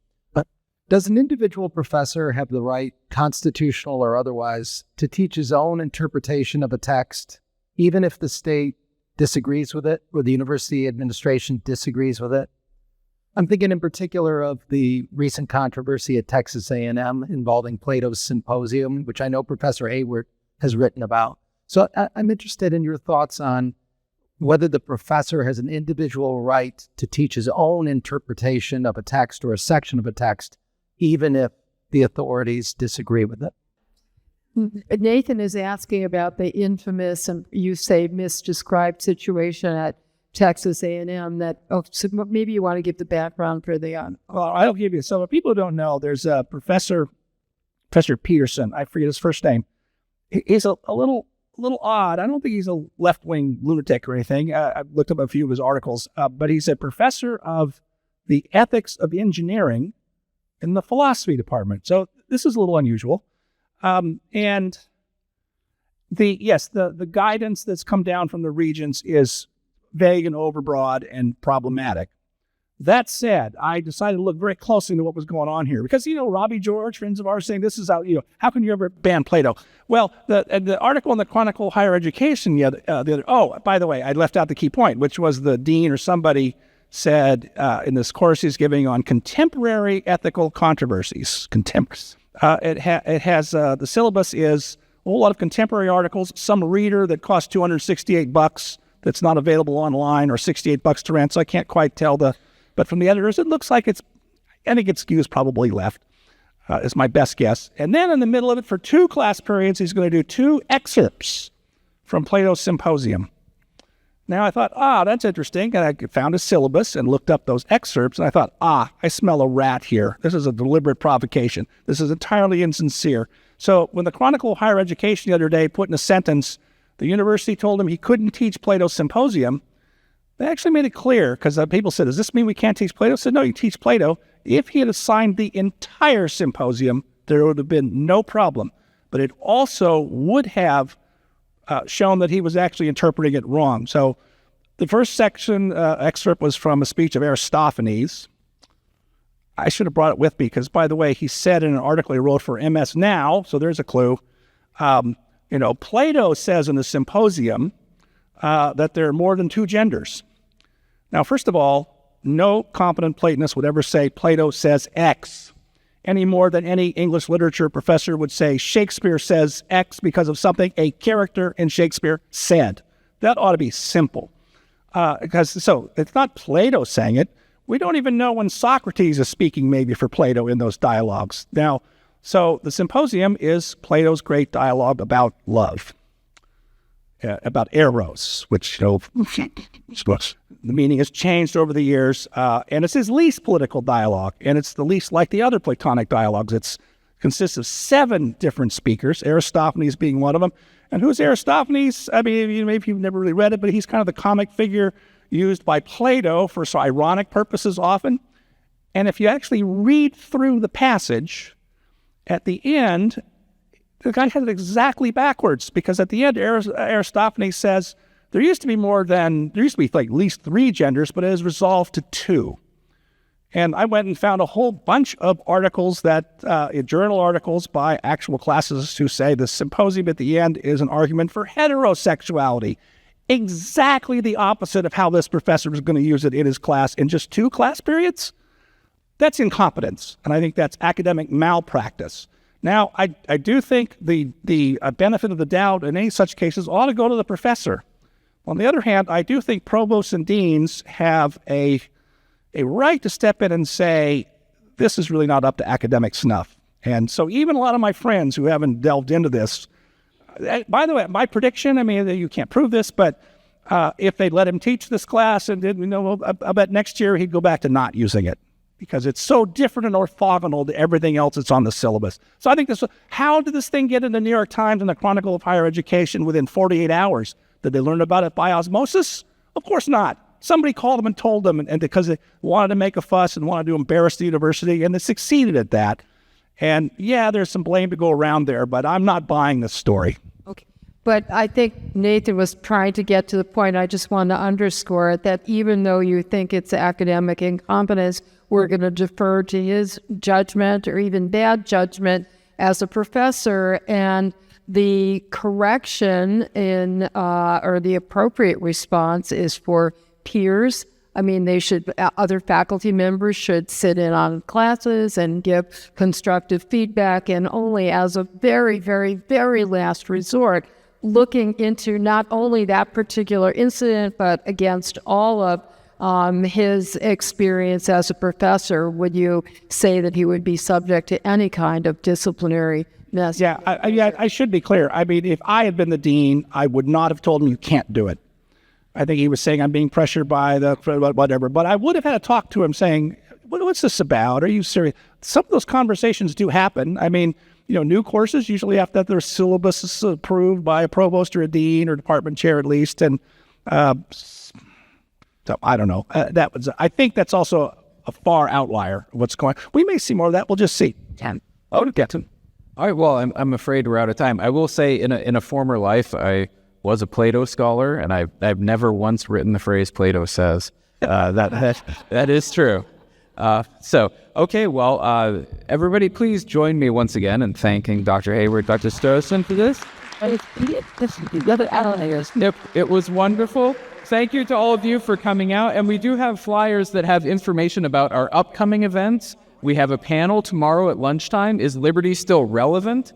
Does an individual professor have the right, constitutional or otherwise, to teach his own interpretation of a text, even if the state disagrees with it or the university administration disagrees with it? I'm thinking in particular of the recent controversy at Texas A&M involving Plato's Symposium, which I know Professor Hayward has written about. So I'm interested in your thoughts on whether the professor has an individual right to teach his own interpretation of a text or a section of a text, even if the authorities disagree with it. Nathan is asking about the infamous, and you say misdescribed situation at Texas A&M. So maybe you want to give the background for the. Well, I'll give you. So, for people who don't know, there's a Professor Peterson. I forget his first name. He's a little odd. I don't think he's a left-wing lunatic or anything. I've looked up a few of his articles, but he's a professor of the ethics of engineering in the philosophy department. So this is a little unusual. And the guidance that's come down from the regents is vague and overbroad and problematic. That said, I decided to look very closely into what was going on here because, Robbie George, friends of ours, saying this is how can you ever ban Plato? Well, the article in the Chronicle of Higher Education, by the way, I left out the key point, which was the dean or somebody said in this course he's giving on contemporary ethical controversies. It has the syllabus is a whole lot of contemporary articles, some reader that costs $268 that's not available online, or $68 to rent. So I can't quite tell but from the editors, it looks like I think it's skews probably left, is my best guess. And then in the middle of it, for 2 class periods, he's going to do 2 excerpts from Plato's Symposium. Now I thought, that's interesting. And I found a syllabus and looked up those excerpts. And I thought, I smell a rat here. This is a deliberate provocation. This is entirely insincere. So when the Chronicle of Higher Education the other day put in a sentence, the university told him he couldn't teach Plato's Symposium, they actually made it clear, because people said, does this mean we can't teach Plato? I said, no, you teach Plato. If he had assigned the entire symposium, there would have been no problem. But it also would have shown that he was actually interpreting it wrong. So the first section excerpt was from a speech of Aristophanes. I should have brought it with me because, by the way, he said in an article he wrote for MS Now, so there's a clue. Plato says in the Symposium that there are more than 2 genders. Now, first of all, no competent Platonist would ever say Plato says X, any more than any English literature professor would say Shakespeare says X because of something a character in Shakespeare said. That ought to be simple. So it's not Plato saying it. We don't even know when Socrates is speaking maybe for Plato in those dialogues. Now, so the Symposium is Plato's great dialogue about love, about eros, which, the meaning has changed over the years, and it's his least political dialogue, and it's the least like the other Platonic dialogues. It consists of 7 different speakers, Aristophanes being one of them. And who's Aristophanes? I mean, maybe you've never really read it, but he's kind of the comic figure used by Plato for ironic purposes often. And if you actually read through the passage, at the end, the guy has it exactly backwards, because at the end, Aristophanes says, there used to be like at least 3 genders, but it has resolved to 2. And I went and found a whole bunch of articles journal articles by actual classicists who say the Symposium at the end is an argument for heterosexuality. Exactly the opposite of how this professor was going to use it in his class in just 2 class periods. That's incompetence, and I think that's academic malpractice. Now, I do think the benefit of the doubt in any such cases ought to go to the professor. On the other hand, I do think provosts and deans have a right to step in and say, this is really not up to academic snuff. And so even a lot of my friends who haven't delved into this, by the way, my prediction, I mean, you can't prove this, but if they let him teach this class, and I bet next year he'd go back to not using it, because it's so different and orthogonal to everything else that's on the syllabus. So I think how did this thing get in the New York Times and the Chronicle of Higher Education within 48 hours? Did they learn about it by osmosis? Of course not. Somebody called them and told them, and because they wanted to make a fuss and wanted to embarrass the university, and they succeeded at that. And yeah, there's some blame to go around there, but I'm not buying this story. Okay. But I think Nathan was trying to get to the point. I just want to underscore it, that even though you think it's academic incompetence, we're going to defer to his judgment or even bad judgment as a professor, and the correction in or the appropriate response is for peers. I mean, other faculty members should sit in on classes and give constructive feedback, and only as a very, very, very last resort, looking into not only that particular incident, but against all of his experience as a professor, would you say that he would be subject to any kind of disciplinary mess? Yeah, I should be clear. I mean, if I had been the dean, I would not have told him you can't do it. I think he was saying I'm being pressured by the whatever, but I would have had to talk to him saying, what's this about? Are you serious? Some of those conversations do happen. I mean, new courses usually have to have their syllabus approved by a provost or a dean or department chair at least. And so I don't know. I think that's also a far outlier of what's going on. We may see more of that. We'll just see. Get to. All right. Well, I'm afraid we're out of time. I will say in a former life, I was a Plato scholar, and I've never once written the phrase Plato says. That is true. Okay, well, everybody please join me once again in thanking Dr. Hayward, Dr. Strossen for this. It was wonderful. Thank you to all of you for coming out, and we do have flyers that have information about our upcoming events. We have a panel tomorrow at lunchtime, Is Liberty Still Relevant?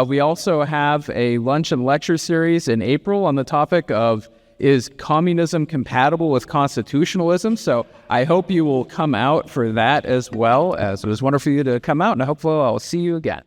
We also have a lunch and lecture series in April on the topic of, is communism compatible with constitutionalism? So I hope you will come out for that as well, as it was wonderful for you to come out, and hopefully I'll see you again.